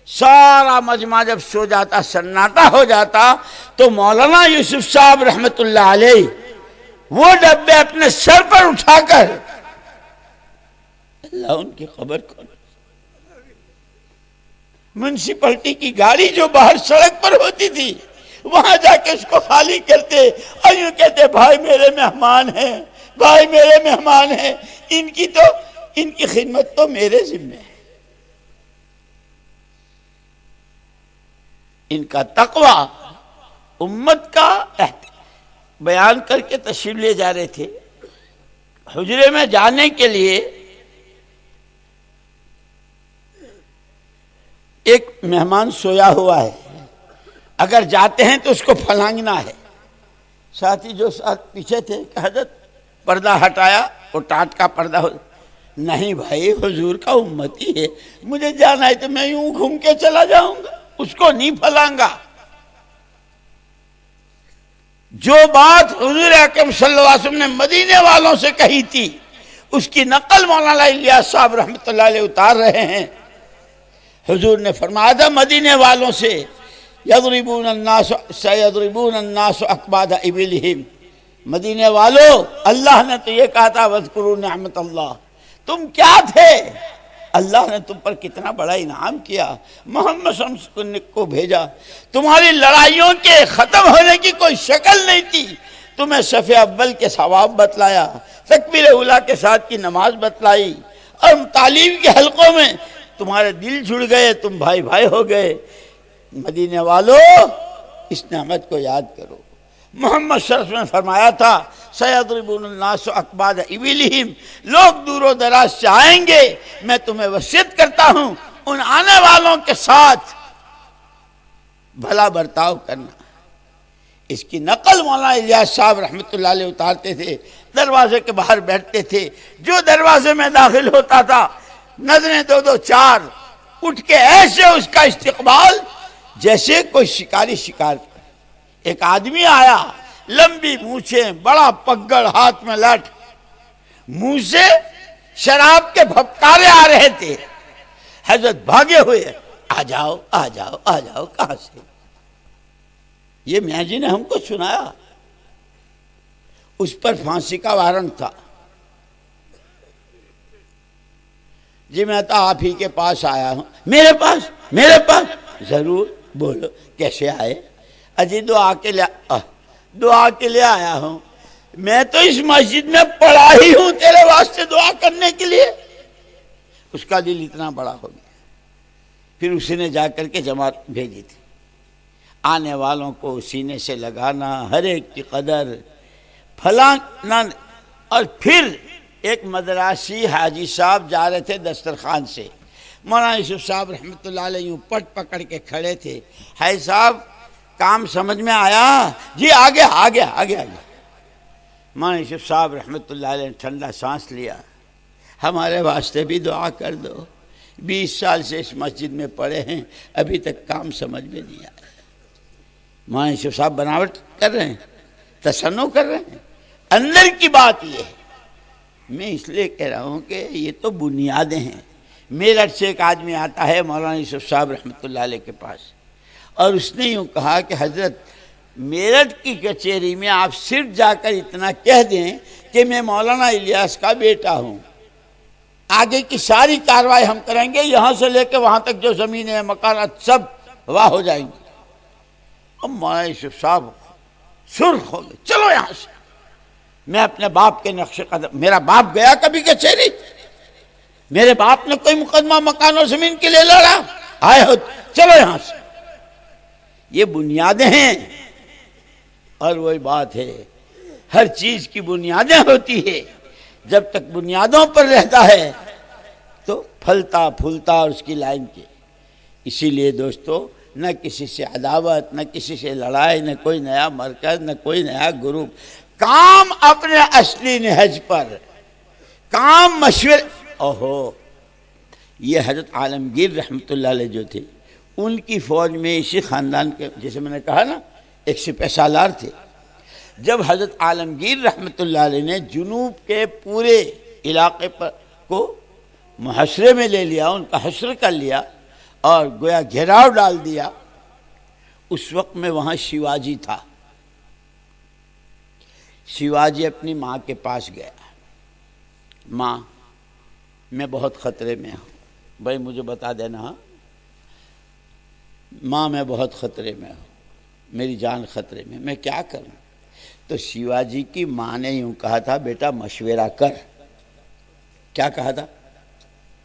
سارا مجمع جب سو جاتا، سناٹا ہو جاتا، تو مولانا یوسف صاحب رحمۃ اللہ علیہ وہ ڈبے اپنے سر پر اٹھا کر، اللہ ان کی خبر کو، میونسپلٹی کی گاڑی جو باہر سڑک پر ہوتی تھی وہاں جا کے اس کو خالی کرتے اور یوں کہتے بھائی میرے مہمان ہیں، بھائی میرے مہمان ہیں، ان کی خدمت تو میرے ذمہ ہے۔ ان کا تقوی امت کا بیان کر کے تشریف لے جا رہے تھے۔ حجرے میں جانے کے لیے ایک مہمان سویا ہوا ہے، اگر جاتے ہیں تو اس کو پھلانگنا ہے۔ ساتھی جو ساتھ پیچھے تھے کہ حضرت پردہ ہٹایا، وہ ٹاٹ کا پردہ ہو، نہیں بھائی حضور کا امتی ہے، مجھے جانا ہے تو میں یوں گھوم کے چلا جاؤں گا، اس کو نہیں پھلانگا۔ جو بات حضور اکرم صلی اللہ علیہ وسلم نے مدینے والوں سے کہی تھی، اس کی نقل مولانا الیاس صاحب رحمۃ اللہ علیہ اتار رہے ہیں۔ حضور نے فرمایا تھا مدینے والوں سے، یضربون الناس اکباد ابلہم، مدینے والو اللہ نے تو یہ کہا تھا وذکروا نعمت اللہ، تم کیا تھے؟ اللہ نے تم پر کتنا بڑا انعام کیا، محمد صلی اللہ علیہ وسلم کو بھیجا، تمہاری لڑائیوں کے ختم ہونے کی کوئی شکل نہیں تھی، تمہیں صف اول کے ثواب بتلایا، تکبیر اولیٰ کے ساتھ کی نماز بتلائی، اور تعلیم کے حلقوں میں تمہارے دل جڑ گئے، تم بھائی بھائی ہو گئے۔ مدینے والو اس نعمت کو یاد کرو۔ محمد صلی اللہ علیہ وسلم نے فرمایا تھا سیضربون الناس اکباد ابلہم، لوگ دور و دراز سے آئیں گے، میں تمہیں وصیت کرتا ہوں ان آنے والوں کے ساتھ بھلا برتاؤ کرنا۔ اس کی نقل مولانا الیاس صاحب رحمۃ اللہ علیہ اتارتے تھے، دروازے کے باہر بیٹھتے تھے، جو دروازے میں داخل ہوتا تھا نظریں دو دو چار اٹھ کے ایسے اس کا استقبال جیسے کوئی شکاری شکار۔ ایک آدمی آیا، لمبی مونچھیں، بڑا پگڑ، ہاتھ میں لاٹھ، منہ سے شراب کے بھپکارے آ رہے تھے۔ حضرت بھاگے ہوئے، آ جاؤ آ جاؤ آ جاؤ، کہاں سے؟ یہ میاں جی نے ہم کو سنایا، اس پر پھانسی کا وارنٹ تھا۔ جی میں تو آپ ہی کے پاس آیا ہوں۔ میرے پاس ضرور، بولو کیسے آئے؟ اجی دعا کے لیے آیا ہوں۔ میں تو اس مسجد میں پڑا ہی ہوں تیرے واسطے دعا کرنے کے لیے. اس کا دل اتنا بڑا ہو گیا. پھر اسی نے جا کر کے جماعت بھیجی تھی. آنے والوں کو سینے سے لگانا، ہر ایک کی قدر فلاں نہ. اور پھر ایک مدراسی حاجی صاحب جا رہے تھے دسترخوان سے، مولانا یوسف صاحب رحمۃ اللہ علیہ یوں پٹ پکڑ کے کھڑے تھے. حاجی صاحب کام سمجھ میں آیا؟ جی آگے آگے آگے آگے. مولانا یوسف صاحب رحمۃ اللہ علیہ نے ٹھنڈا سانس لیا. ہمارے واسطے بھی دعا کر دو. 20 سال سے اس مسجد میں پڑے ہیں، ابھی تک کام سمجھ میں نہیں آیا. مولانا یوسف صاحب بناوٹ کر رہے ہیں، تصنع کر رہے ہیں. اندر کی بات یہ ہے. میں اس لیے کہہ رہا ہوں کہ یہ تو بنیادیں ہیں. میرٹھ سے ایک آدمی آتا ہے مولانا یوسف صاحب رحمۃ اللہ علیہ کے پاس، اور اس نے یوں کہا کہ حضرت میرٹھ کی کچہری میں آپ صرف جا کر اتنا کہہ دیں کہ میں مولانا الیاس کا بیٹا ہوں، آگے کی ساری کارروائی ہم کریں گے، یہاں سے لے کے وہاں تک جو زمینیں مکانات سب واہ ہو جائیں گے. اب مولانا یوسف صاحب سرخ ہو گئے. چلو یہاں سے، میں اپنے باپ کے نقش قدم. میرا باپ گیا کبھی کچہری؟ میرے باپ نے کوئی مقدمہ مکان و زمین کے لیے لڑا؟ آئے ہو، چلو یہاں سے. یہ بنیادیں ہیں. اور وہی بات ہے، ہر چیز کی بنیادیں ہوتی ہے. جب تک بنیادوں پر رہتا ہے تو پھلتا پھولتا اور اس کی لائن کے. اسی لیے دوستو، نہ کسی سے عداوت، نہ کسی سے لڑائی، نہ کوئی نیا مرکز، نہ کوئی نیا گروپ. کام اپنے اصلی نہج پر، کام مشورے. اوہو، یہ حضرت عالمگیر رحمۃ اللہ علیہ جو تھے، ان کی فوج میں اسی خاندان کے، جیسے میں نے کہا نا، ایک سپہ سالار تھے. جب حضرت عالمگیر رحمۃ اللہ علیہ نے جنوب کے پورے علاقے پر کو محاصرے میں لے لیا، ان کا حشر کر لیا اور گویا گھیراؤ ڈال دیا، اس وقت میں وہاں شیواجی تھا. شیواجی اپنی ماں کے پاس گیا. ماں، میں بہت خطرے میں ہوں، بھائی مجھے بتا دینا. ہاں ماں، میں بہت خطرے میں ہوں، میری جان خطرے میں، میں کیا کروں؟ تو شیواجی کی ماں نے یوں کہا تھا، بیٹا مشورہ کر. کیا کہا تھا؟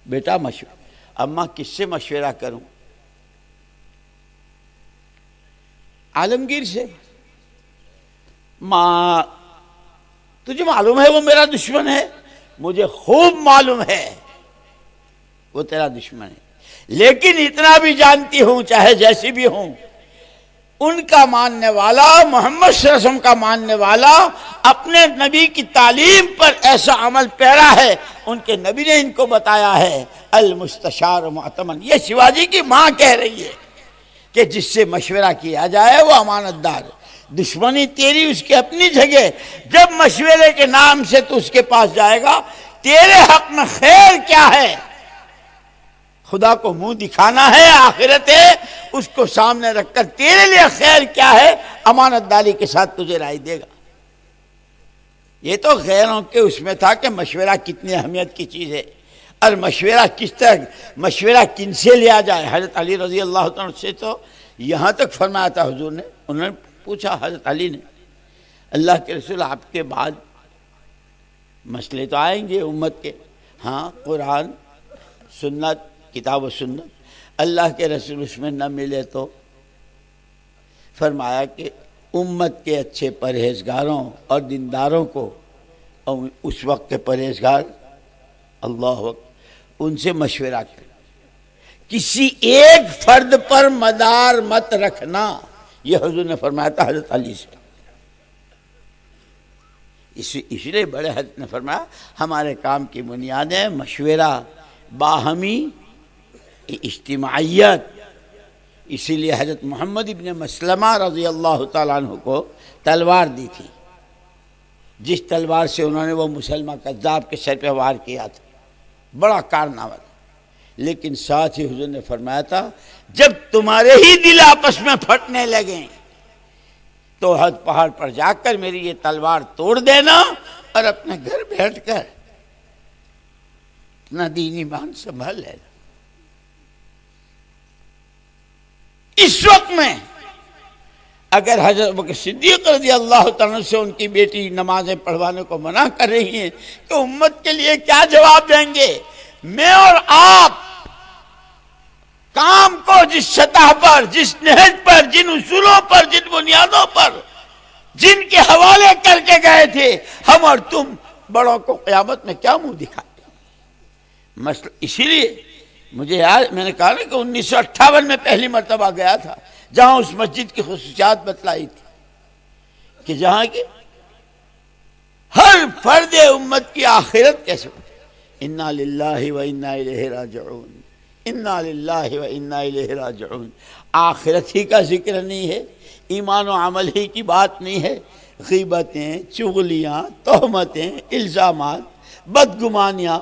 بیٹا مشورہ. اماں کس سے مشورہ کروں؟ عالمگیر سے. ماں، تجھے معلوم ہے وہ میرا دشمن ہے؟ مجھے خوب معلوم ہے وہ تیرا دشمن ہے، لیکن اتنا بھی جانتی ہوں، چاہے جیسی بھی ہوں، ان کا ماننے والا، محمد صلی اللہ علیہ وسلم کا ماننے والا، اپنے نبی کی تعلیم پر ایسا عمل پیرا ہے. ان کے نبی نے ان کو بتایا ہے المستشار معتمن. یہ شیواجی کی ماں کہہ رہی ہے کہ جس سے مشورہ کیا جائے وہ امانت دار. دشمنی تیری اس کی اپنی جگہ. جب مشورے کے نام سے تو اس کے پاس جائے گا، تیرے حق میں خیر کیا ہے؟ خدا کو منہ دکھانا ہے، آخرت ہے، اس کو سامنے رکھ کر تیرے لیے خیر کیا ہے، امانت داری کے ساتھ تجھے رائے دے گا. یہ تو غیروں کے اس میں تھا کہ مشورہ کتنی اہمیت کی چیز ہے، اور مشورہ کس طرح، مشورہ کن سے لیا جائے. حضرت علی رضی اللہ عنہ سے تو یہاں تک فرمایا تھا حضور نے. انہوں نے پوچھا حضرت علی نے، اللہ کے رسول آپ کے بعد مسئلے تو آئیں گے امت کے. ہاں، قرآن، سنت، کتاب و سنت. اللہ کے رسول اس میں نہ ملے تو فرمایا کہ امت کے اچھے پرہیزگاروں اور دینداروں کو، اور اس وقت کے پرہیزگار اللہ وقت، ان سے مشورہ کریں. کسی ایک فرد پر مدار مت رکھنا، یہ حضور نے فرمایا تھا حضرت علی سے. اس لیے بڑے حضرت نے فرمایا ہمارے کام کی بنیادیں مشورہ، باہمی اجتماعیت. اسی لیے حضرت محمد ابن مسلمہ رضی اللہ تعالیٰ عنہ کو تلوار دی تھی، جس تلوار سے انہوں نے وہ مسلمہ کذاب کے سر پہ وار کیا تھا. بڑا کارنامہ تھا. لیکن ساتھ ہی حضور نے فرمایا تھا جب تمہارے ہی دل آپس میں پھٹنے لگیں تو حد پہاڑ پر جا کر میری یہ تلوار توڑ دینا اور اپنے گھر بیٹھ کر اپنا دینی ایمان سنبھال لینا. اس وقت میں اگر حضرت بکر صدیق رضی اللہ تعالیٰ سے ان کی بیٹی نمازیں پڑھوانے کو منع کر رہی ہیں تو امت کے لیے کیا جواب دیں گے؟ میں اور آپ کام کو جس سطح پر، جس نہج پر، جن اصولوں پر، جن بنیادوں پر، جن کے حوالے کر کے گئے تھے، ہم اور تم بڑوں کو قیامت میں کیا منہ دکھاتے ہیں؟ مسئلہ اسی لیے مجھے یاد، میں نے کہا نا کہ 1958 میں پہلی مرتبہ گیا تھا جہاں اس مسجد کی خصوصیات بتلائی تھی کہ جہاں کے ہر فرد امت کی آخرت کیسے ہوتی ہے۔ انا للہ و انا الیہ راجعون، انا للہ و انا الیہ راجعون۔ آخرت ہی کا ذکر نہیں ہے، ایمان و عمل ہی کی بات نہیں ہے، غیبتیں، چغلیاں، تہمتیں، الزامات، بدگمانیاں،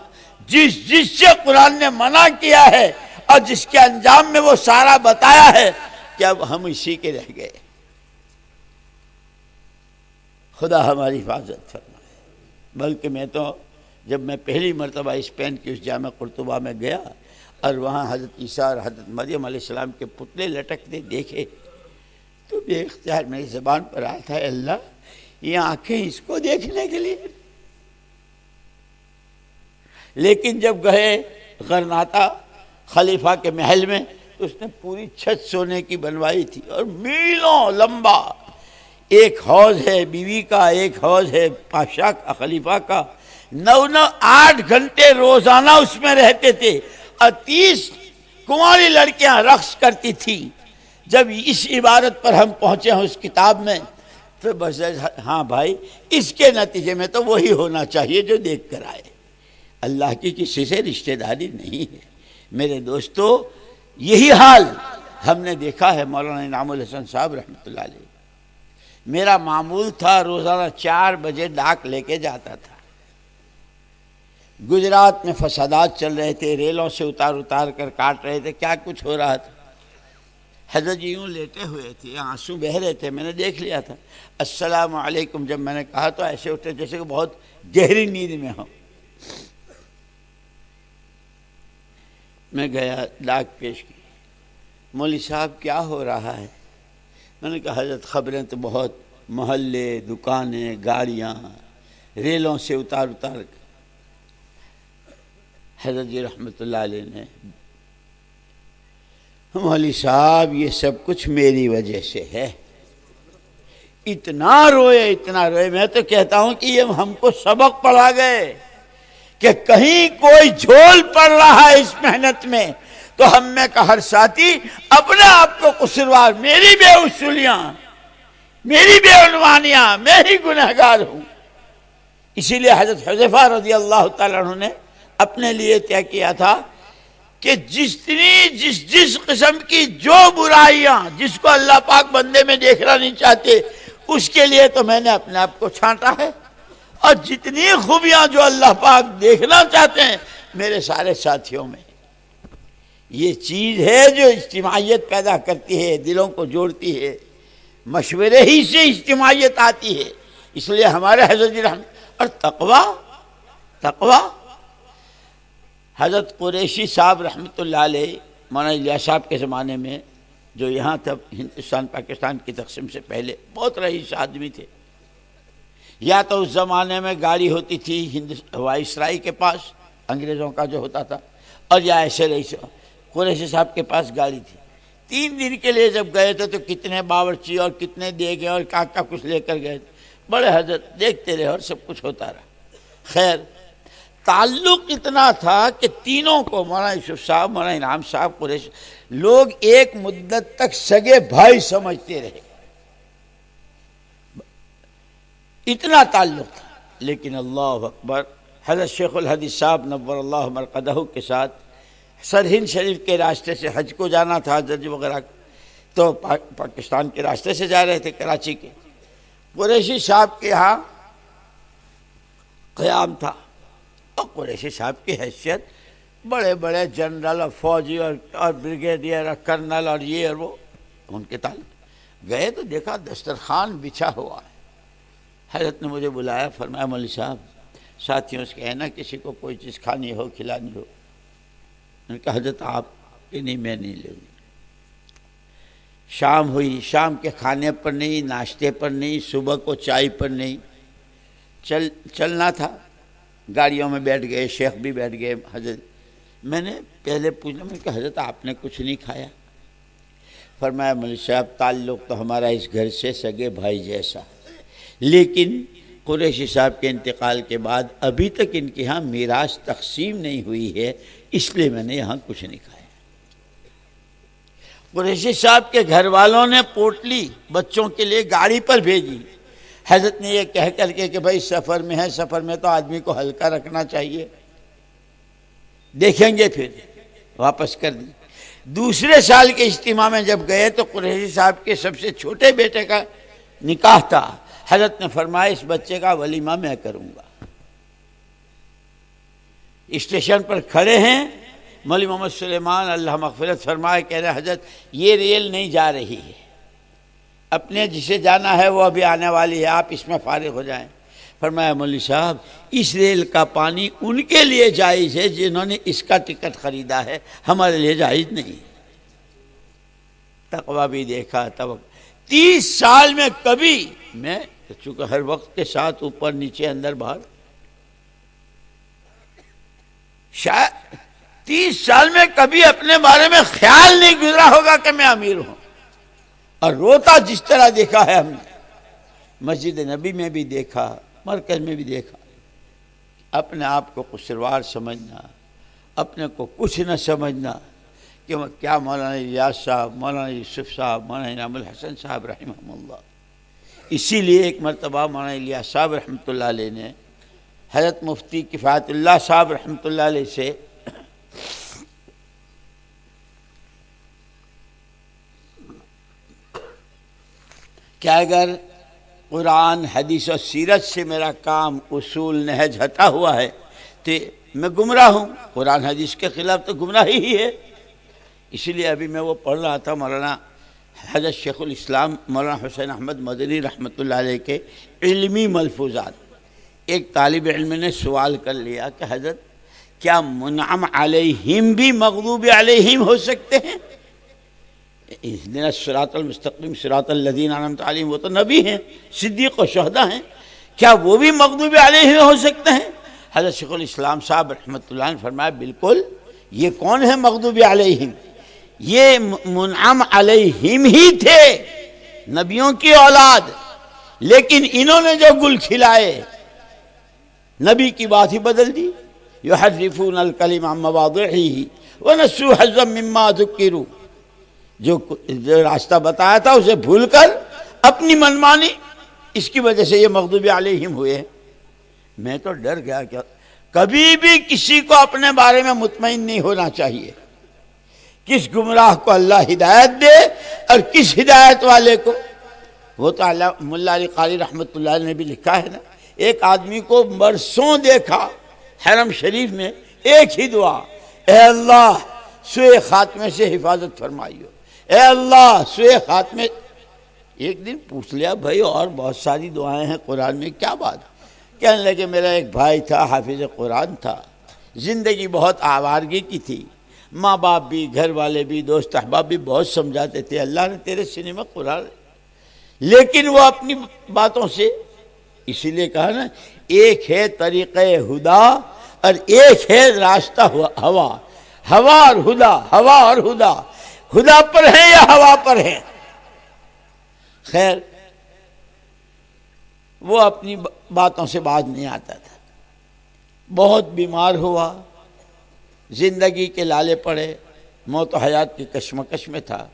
جس سے قرآن نے منع کیا ہے اور جس کے انجام میں وہ سارا بتایا ہے کہ اب ہم اسی کے رہ گئے۔ خدا ہماری حفاظت فرمائے۔ بلکہ میں تو جب میں پہلی مرتبہ اسپین کی اس جامع قرطبہ میں گیا اور وہاں حضرت عیسیٰ اور حضرت مریم علیہ السلام کے پتلے لٹکتے دیکھے تو بے اختیار میری زبان پر آیا تھا، اے اللہ یہ آنکھیں اس کو دیکھنے کے لیے۔ لیکن جب گئے غرناطہ خلیفہ کے محل میں تو اس نے پوری چھت سونے کی بنوائی تھی اور میلوں لمبا ایک حوض ہے بیوی کا، ایک حوض ہے بادشاہ کا، خلیفہ کا۔ 8 گھنٹے روزانہ اس میں رہتے تھے اور 30 کنواری لڑکیاں رقص کرتی تھی۔ جب اس عبارت پر ہم پہنچے ہیں اس کتاب میں تو بس ہاں بھائی اس کے نتیجے میں تو وہی ہونا چاہیے جو دیکھ کر آئے۔ اللہ کی کسی سے رشتہ داری نہیں ہے میرے دوستو۔ یہی حال ہم نے دیکھا ہے۔ مولانا انعام الحسن صاحب رحمۃ اللہ علیہ، میرا معمول تھا روزانہ 4 بجے ڈاک لے کے جاتا تھا۔ گجرات میں فسادات چل رہے تھے، ریلوں سے اتار کر کاٹ رہے تھے، کیا کچھ ہو رہا تھا۔ حضرت جی یوں لیٹے ہوئے تھے، آنسو بہہ رہے تھے، میں نے دیکھ لیا تھا۔ السلام علیکم جب میں نے کہا تو ایسے اٹھے جیسے کہ بہت گہری نیند میں ہوں۔ میں گیا، ڈاک پیش کی، مولوی صاحب کیا ہو رہا ہے؟ میں نے کہا حضرت خبریں تو بہت، محلے، دکانیں، گاڑیاں، ریلوں سے اتار کر۔ حضرت جی رحمۃ اللہ علیہ نے، مولوی صاحب یہ سب کچھ میری وجہ سے ہے۔ اتنا روئے، میں تو کہتا ہوں کہ یہ ہم کو سبق پڑھا گئے کہ کہیں کوئی جھول پڑ رہا ہے اس محنت میں تو ہم میں کا ہر ساتھی اپنے آپ کو قصوروار، میری بے اصولیاں، میری بے عنوانیاں، میں ہی گنہگار ہوں۔ اسی لیے حضرت حذیفہ رضی اللہ تعالیٰ عنہ نے اپنے لیے طے کیا تھا کہ جس قسم کی جو برائیاں جس کو اللہ پاک بندے میں دیکھنا نہیں چاہتے اس کے لیے تو میں نے اپنے آپ کو چھانٹا ہے، اور جتنی خوبیاں جو اللہ پاک دیکھنا چاہتے ہیں میرے سارے ساتھیوں میں۔ یہ چیز ہے جو اجتماعیت پیدا کرتی ہے، دلوں کو جوڑتی ہے، مشورے ہی سے اجتماعیت آتی ہے۔ اس لیے ہمارے حضرت جی اور تقوی حضرت قریشی صاحب رحمۃ اللہ علیہ، مولانا الیاس صاحب کے زمانے میں جو یہاں تھا ہندوستان پاکستان کی تقسیم سے پہلے، بہت رئیس آدمی تھے۔ یا تو اس زمانے میں گاڑی ہوتی تھی وائسرائی کے پاس، انگریزوں کا جو ہوتا تھا، اور یا ایسے رئیس قریشی صاحب کے پاس گاڑی تھی۔ 3 دن کے لیے جب گئے تھے تو کتنے باورچی اور کتنے دیگے اور کا کچھ لے کر گئے تھے۔ بڑے حضرت دیکھتے رہے اور سب کچھ ہوتا رہا۔ خیر تعلق اتنا تھا کہ تینوں کو، مولانا یوسف صاحب، مولانا انعام صاحب، قریشی لوگ ایک مدت تک سگے بھائی سمجھتے رہے، اتنا تعلق تھا۔ لیکن اللہ اکبر، حضرت شیخ الحدیث صاحب نور اللہ مرقدہ کے ساتھ سرہند شریف کے راستے سے حج کو جانا تھا حضرت جی وغیرہ، تو پاکستان کے راستے سے جا رہے تھے کراچی کے۔ قریشی صاحب کے ہاں قیام تھا، اور قریشی صاحب کی حیثیت بڑے بڑے جنرل اور فوجی اور بریگیڈیئر اور کرنل اور یہ اور وہ، ان کے تعلق گئے تو دیکھا دسترخوان بچھا ہوا ہے۔ حضرت نے مجھے بلایا، فرمایا مولوی صاحب ساتھیوں سے کہنا کسی کو کوئی چیز کھانی ہو کھلانی ہو۔ میں نے کہا حضرت آپ کہ نہیں، میں نہیں لوں گی۔ شام ہوئی، شام کے کھانے پر نہیں، ناشتے پر نہیں، صبح کو چائے پر نہیں، چلنا تھا، گاڑیوں میں بیٹھ گئے، شیخ بھی بیٹھ گئے۔ حضرت میں نے پہلے پوچھا، میں کہ حضرت آپ نے کچھ نہیں کھایا؟ فرمایا مولوی صاحب تعلق تو ہمارا اس گھر سے سگے بھائی جیسا، لیکن قریشی صاحب کے انتقال کے بعد ابھی تک ان کے ہاں میراث تقسیم نہیں ہوئی ہے، اس لیے میں نے یہاں کچھ نہیں کھایا۔ قریشی صاحب کے گھر والوں نے پوٹلی بچوں کے لیے گاڑی پر بھیجی، حضرت نے یہ کہہ کر کے بھائی سفر میں ہے، سفر میں تو آدمی کو ہلکا رکھنا چاہیے، دیکھیں گے پھر واپس کر دی۔ دوسرے سال کے اجتماع میں جب گئے تو قریشی صاحب کے سب سے چھوٹے بیٹے کا نکاح تھا، حضرت نے فرمایا اس بچے کا ولیمہ میں کروں گا۔ اسٹیشن پر کھڑے ہیں، مولوی محمد سلیمان اللہ مغفرت فرمائے کہہ رہے حضرت یہ ریل نہیں جا رہی ہے، اپنے جسے جانا ہے وہ ابھی آنے والی ہے، آپ اس میں فارغ ہو جائیں۔ فرمایا مولوی صاحب اس ریل کا پانی ان کے لیے جائز ہے جنہوں نے اس کا ٹکٹ خریدا ہے، ہمارے لیے جائز نہیں۔ تقویٰ بھی دیکھا، 30 سال میں کبھی میں چونکہ ہر وقت کے ساتھ اوپر نیچے اندر باہر، شاید 30 سال میں کبھی اپنے بارے میں خیال نہیں گزرا ہوگا کہ میں امیر ہوں، اور روتا جس طرح دیکھا ہے ہم نے، مسجد نبی میں بھی دیکھا، مرکز میں بھی دیکھا، اپنے آپ کو قصوروار سمجھنا، اپنے کو کچھ نہ سمجھنا، کہ کیا مولانا الیاس صاحب، مولانا یوسف صاحب، مولانا انعام الحسن صاحب رحمہ اللہ۔ اسی لیے ایک مرتبہ مولانا الیاس صاحب رحمۃ اللہ علیہ نے حضرت مفتی کفایت اللہ صاحب رحمۃ اللہ علیہ سے کہ اگر قرآن حدیث و سیرت سے میرا کام اصول نہج ہٹا ہوا ہے تو میں گمراہ ہوں، قرآن حدیث کے خلاف تو گمراہی ہی ہے۔ اسی لیے ابھی میں وہ پڑھ رہا تھا مولانا حضرت شیخ الاسلام مولانا حسین احمد مدنی رحمۃ اللہ علیہ کے علمی ملفوظات۔ ایک طالب علم نے سوال کر لیا کہ حضرت کیا منعم علیہم بھی مغضوب علیہم ہو سکتے ہیں؟ اہدنا الصراط المستقیم صراط الذین انعمت علیہم، وہ تو نبی ہیں، صدیق و شہداء ہیں، کیا وہ بھی مغضوب علیہم ہو سکتے ہیں؟ حضرت شیخ الاسلام صاحب رحمۃ اللہ نے فرمایا بالکل، یہ کون ہے مغضوب علیہم؟ یہ منعم علیہم ہی تھے، نبیوں کی اولاد، لیکن انہوں نے جو گل کھلائے نبی کی بات ہی بدل دی۔ یحرفون الکلم عن مواضعہ ونسوا حظا مما ذکروا، جو راستہ بتایا تھا اسے بھول کر اپنی منمانی، اس کی وجہ سے یہ مغضوب علیہم ہوئے۔ میں تو ڈر گیا کہ کبھی بھی کسی کو اپنے بارے میں مطمئن نہیں ہونا چاہیے، کس گمراہ کو اللہ ہدایت دے اور کس ہدایت والے کو۔ وہ تو ملا علی قاری رحمۃ اللہ نے بھی لکھا ہے نا، ایک آدمی کو برسوں دیکھا حرم شریف میں، ایک ہی دعا، اے اللہ سوئے خاتمے سے حفاظت فرمائیو، اے اللہ سوئے خاتمے۔ ایک دن پوچھ لیا بھائی اور بہت ساری دعائیں ہیں قرآن میں، کیا بات؟ کہنے لگے میرا ایک بھائی تھا، حافظ قرآن تھا، زندگی بہت آوارگی کی تھی، ماں باپ بھی، گھر والے بھی، دوست احباب بھی بہت سمجھاتے تھے اللہ نے تیرے سینے میں قرآن، لیکن وہ اپنی باتوں سے، اسی لیے کہا نا ایک ہے طریقہ ہدا اور ایک ہے راستہ ہوا، ہوا اور ہدا، ہوا اور ہدا، ہدا پر ہے یا ہوا پر ہے؟ خیر وہ اپنی باتوں سے باز نہیں آتا تھا، بہت بیمار ہوا، زندگی کے لالے پڑے، موت و حیات کی کشمکش میں تھا،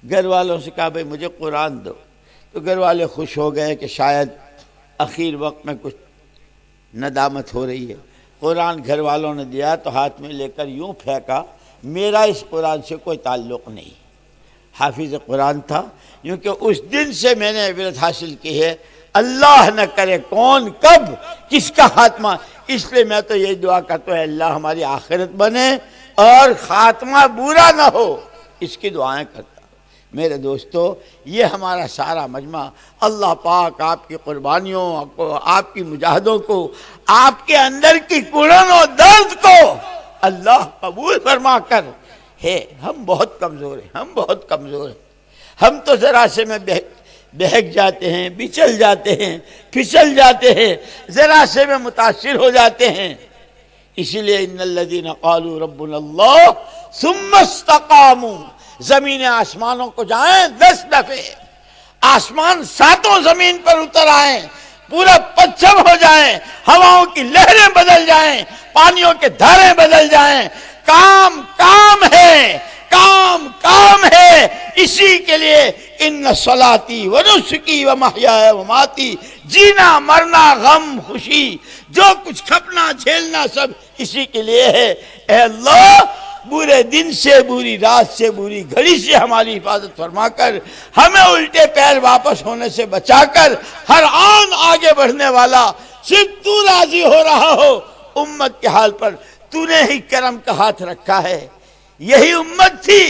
گھر والوں سے کہا بھائی مجھے قرآن دو، تو گھر والے خوش ہو گئے کہ شاید اخیر وقت میں کچھ ندامت ہو رہی ہے۔ قرآن گھر والوں نے دیا تو ہاتھ میں لے کر یوں پھینکا، میرا اس قرآن سے کوئی تعلق نہیں، حافظ قرآن تھا، کیونکہ اس دن سے میں نے عبرت حاصل کی ہے اللہ نہ کرے کون کب کس کا خاتمہ، اس لیے میں تو یہی دعا کرتا ہوں اللہ ہماری آخرت بنے اور خاتمہ برا نہ ہو، اس کی دعائیں کرتا۔ میرے دوستو یہ ہمارا سارا مجمع اللہ پاک آپ کی قربانیوں کو، آپ کی مجاہدوں کو، آپ کے اندر کی کڑن و درد کو اللہ قبول فرما کر ہے۔ ہم بہت کمزور ہیں، ہم بہت کمزور ہیں، ہم تو ذرا سے میں بہک جاتے ہیں، بچل جاتے ہیں، پھسل جاتے ہیں، ذرا سے میں متاثر ہو جاتے ہیں۔ اسی لیے ان الذین قالوا ربنا اللہ ثم استقاموا، زمین آسمانوں کو جائیں 10 دفعے، آسمان 7 زمین پر اتر آئیں، پورا پچھم ہو جائیں، ہواؤں کی لہریں بدل جائیں، پانیوں کے دھاریں بدل جائیں، کام کام ہے، کام کام ہے۔ اسی کے لیے ان صلاتی و نسکی و محیای و ماتی، جینا مرنا غم خوشی جو کچھ کھپنا جھیلنا سب اسی کے لیے ہے۔ اے اللہ برے دن سے، بری رات سے، بری گھڑی سے ہماری حفاظت فرما کر، ہمیں الٹے پیر واپس ہونے سے بچا کر، ہر آن آگے بڑھنے والا صرف تو راضی ہو رہا ہو۔ امت کے حال پر تو نے ہی کرم کا ہاتھ رکھا ہے۔ یہی امت تھی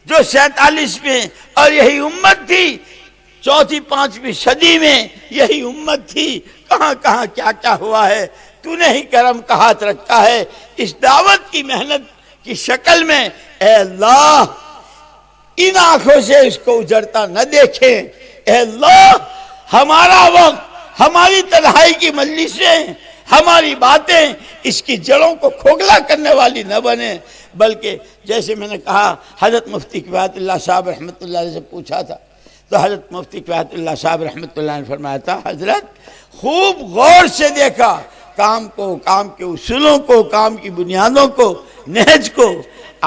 جو 47 میں، اور یہی امت تھی 4-5ویں صدی میں، یہی امت تھی۔ کہاں کہاں کیا کیا ہوا ہے، تو نے ہی کرم کا ہاتھ رکھا ہے۔ اس دعوت کی محنت کی شکل میں اے اللہ ان آنکھوں سے اس کو اجڑتا نہ دیکھیں۔ اے اللہ ہمارا وقت، ہماری تنہائی کی مجلسیں، ہماری باتیں اس کی جڑوں کو کھوکھلا کرنے والی نہ بنے، بلکہ جیسے میں نے کہا حضرت مفتی کفایت اللہ صاحب رحمۃ اللہ علیہ سے پوچھا تھا، تو حضرت مفتی کفایت اللہ صاحب رحمۃ اللہ نے فرمایا تھا، حضرت خوب غور سے دیکھا کام کو، کام کے اصولوں کو، کام کی بنیادوں کو، نہج کو،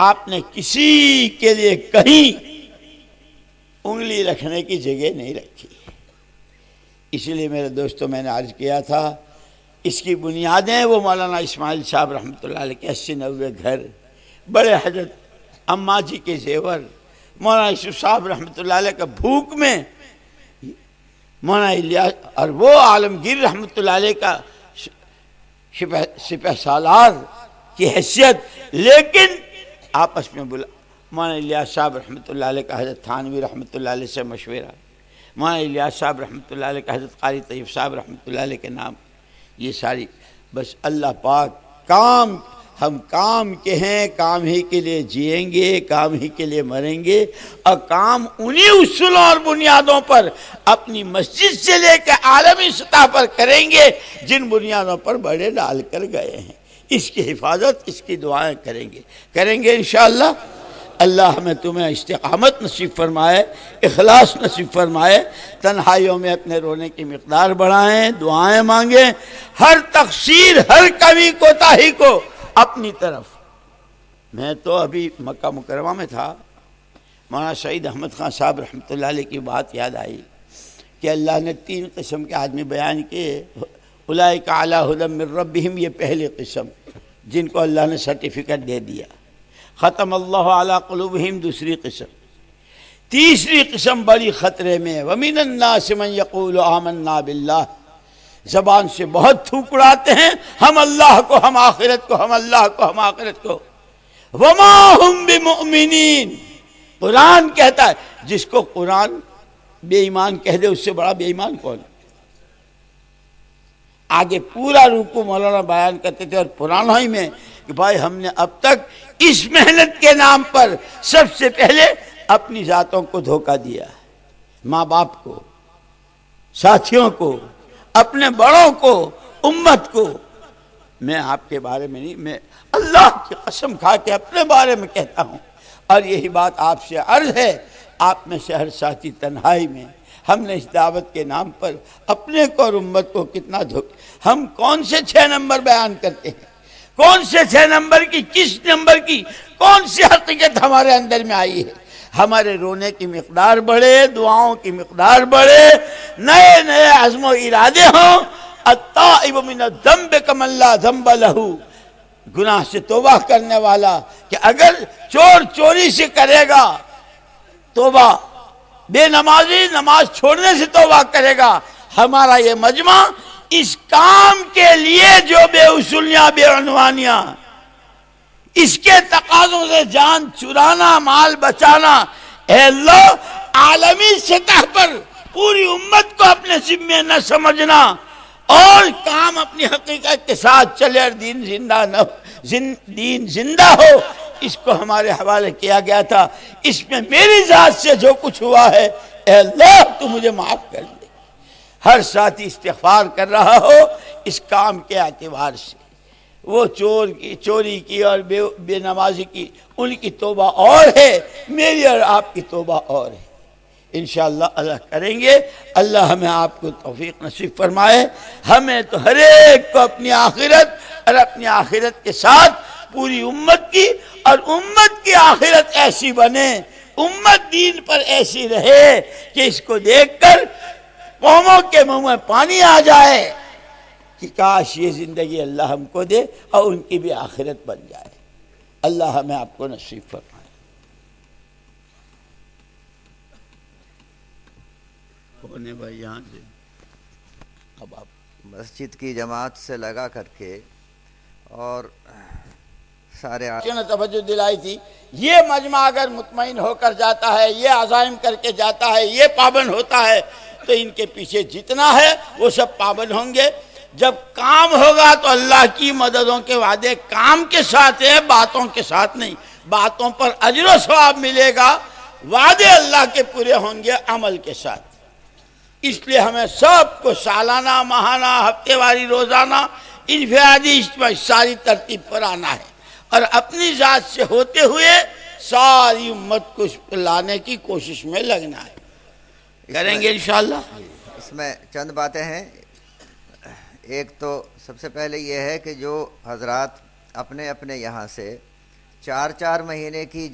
آپ نے کسی کے لیے کہیں انگلی رکھنے کی جگہ نہیں رکھی۔ اسی لیے میرے دوستوں میں نے عرض کیا تھا، اس کی بنیادیں وہ مولانا اسماعیل صاحب رحمۃ اللہ علیہ کے 80-90 گھر، بڑے حضرت اماں جی کے زیور، مولانا یوسف صاحب رحمۃ اللہ علیہ کا بھوک میں، مولانا الیاس اور وہ عالمگیر رحمۃ اللہ علیہ کا سپہ سالار کی حیثیت، لیکن آپس میں مولانا الیاس صاحب رحمۃ اللہ علیہ کا حضرت تھانوی رحمۃ اللہ علیہ سے مشورہ، مولانا الیاس صاحب رحمۃ اللہ علیہ کا حضرت قاری طیب صاحب رحمۃ اللہ علیہ کے نام، یہ ساری بس اللہ پاک کام، ہم کام کے ہیں، کام ہی کے لیے جئیں گے، کام ہی کے لیے مریں گے، اور کام انہی اصولوں اور بنیادوں پر اپنی مسجد سے لے کے عالمی سطح پر کریں گے جن بنیادوں پر بڑے ڈال کر گئے ہیں۔ اس کی حفاظت، اس کی دعائیں کریں گے انشاءاللہ۔ اللہ ہمیں تمہیں استقامت نصیب فرمائے، اخلاص نصیب فرمائے، تنہائیوں میں اپنے رونے کی مقدار بڑھائیں، دعائیں مانگیں، ہر تقصیر، ہر کمی کوتاہی کو اپنی طرف۔ میں تو ابھی مکہ مکرمہ میں تھا، مولانا سعید احمد خان صاحب رحمۃ اللہ علیہ کی بات یاد آئی کہ اللہ نے 3 قسم کے آدمی بیان کیے، اولئک علی ھدی من ربہم، یہ پہلی قسم جن کو اللہ نے سرٹیفکیٹ دے دیا، ختم اللہ علی قلوبہم دوسری قسم، تیسری قسم بڑی خطرے میں، ومن الناس من یقول آمنا باللہ، زبان سے بہت تھوک اڑاتے ہیں، ہم اللہ کو، ہم آخرت کو، ہم اللہ کو، ہم آخرت کو، وما ہم بمؤمنین، قرآن کہتا ہے، جس کو قرآن بے ایمان کہہ دے اس سے بڑا بے ایمان کون؟ آگے پورا رکوع مولانا بیان کرتے تھے اور پرانا ہی میں کہ بھائی ہم نے اب تک اس محنت کے نام پر سب سے پہلے اپنی ذاتوں کو دھوکہ دیا، ماں باپ کو، ساتھیوں کو، اپنے بڑوں کو، امت کو۔ میں آپ کے بارے میں نہیں، میں اللہ کی قسم کھا کے اپنے بارے میں کہتا ہوں، اور یہی بات آپ سے عرض ہے، آپ میں سے ہر ساتھی تنہائی میں، ہم نے اس دعوت کے نام پر اپنے کو اور امت کو کتنا ہم کون سے 6 نمبر بیان کرتے ہیں، کون سے 6 نمبر کی، کس نمبر کی، کون سی حقیقت ہمارے اندر میں آئی ہے؟ ہمارے رونے کی مقدار بڑھے، دعاؤں کی مقدار بڑھے، نئے نئے عزم و ارادے ہوں۔ التائب من الذنب کمن لا ذنب لہ، گناہ سے توبہ کرنے والا کہ اگر چور چوری سے کرے گا توبہ، بے نمازی نماز چھوڑنے سے توبہ کرے گا۔ ہمارا یہ مجمع اس کام کے لیے جو بے اصولیاں، بے عنوانیاں، اس کے تقاضوں سے جان چرانا، مال بچانا، اے اللہ عالمی سطح پر پوری امت کو اپنے ذمے نہ سمجھنا، اور کام اپنی حقیقت کے ساتھ چلے اور دین زندہ ہو، اس کو ہمارے حوالے کیا گیا تھا، اس میں میری ذات سے جو کچھ ہوا ہے اے اللہ تو مجھے معاف کر دے۔ ہر ساتھی استغفار کر رہا ہو اس کام کے اعتبار سے، وہ چوری کی اور بے نمازی کی ان کی توبہ اور ہے، میری اور آپ کی توبہ اور ہے۔ انشاءاللہ اللہ کریں گے۔ اللہ ہمیں آپ کو توفیق نصیب فرمائے۔ ہمیں تو ہر ایک کو اپنی آخرت اور اپنی آخرت کے ساتھ پوری امت کی، اور امت کی آخرت ایسی بنے، امت دین پر ایسی رہے کہ اس کو دیکھ کر قوموں کے منہ میں پانی آ جائے کہ کاش یہ زندگی اللہ ہم کو دے اور ان کی بھی آخرت بن جائے۔ اللہ ہمیں آپ کو نصیب فرمائے۔ کون ہے بھائی یہاں سے؟ اب آپ مسجد کی جماعت سے لگا کر کے اور سارے کیوں نہ توجہ دلائی تھی، یہ مجمع اگر مطمئن ہو کر جاتا ہے، یہ عزائم کر کے جاتا ہے، یہ پابند ہوتا ہے، تو ان کے پیچھے جتنا ہے وہ سب پابند ہوں گے۔ جب کام ہوگا تو اللہ کی مددوں کے وعدے کام کے ساتھ ہے، باتوں کے ساتھ نہیں۔ باتوں پر اجر و ثواب ملے گا، وعدے اللہ کے پورے ہوں گے عمل کے ساتھ۔ اس لیے ہمیں سب کو سالانہ، ماہانہ، ہفتے واری، روزانہ، انفرادی اجتماعی ساری ترتیب پر آنا ہے، اور اپنی ذات سے ہوتے ہوئے ساری امت کو لانے کی کوشش میں لگنا ہے۔ کریں گے انشاءاللہ۔ اس میں چند باتیں ہیں۔ ایک تو سب سے پہلے یہ ہے کہ جو حضرات اپنے اپنے یہاں سے 4 مہینے کی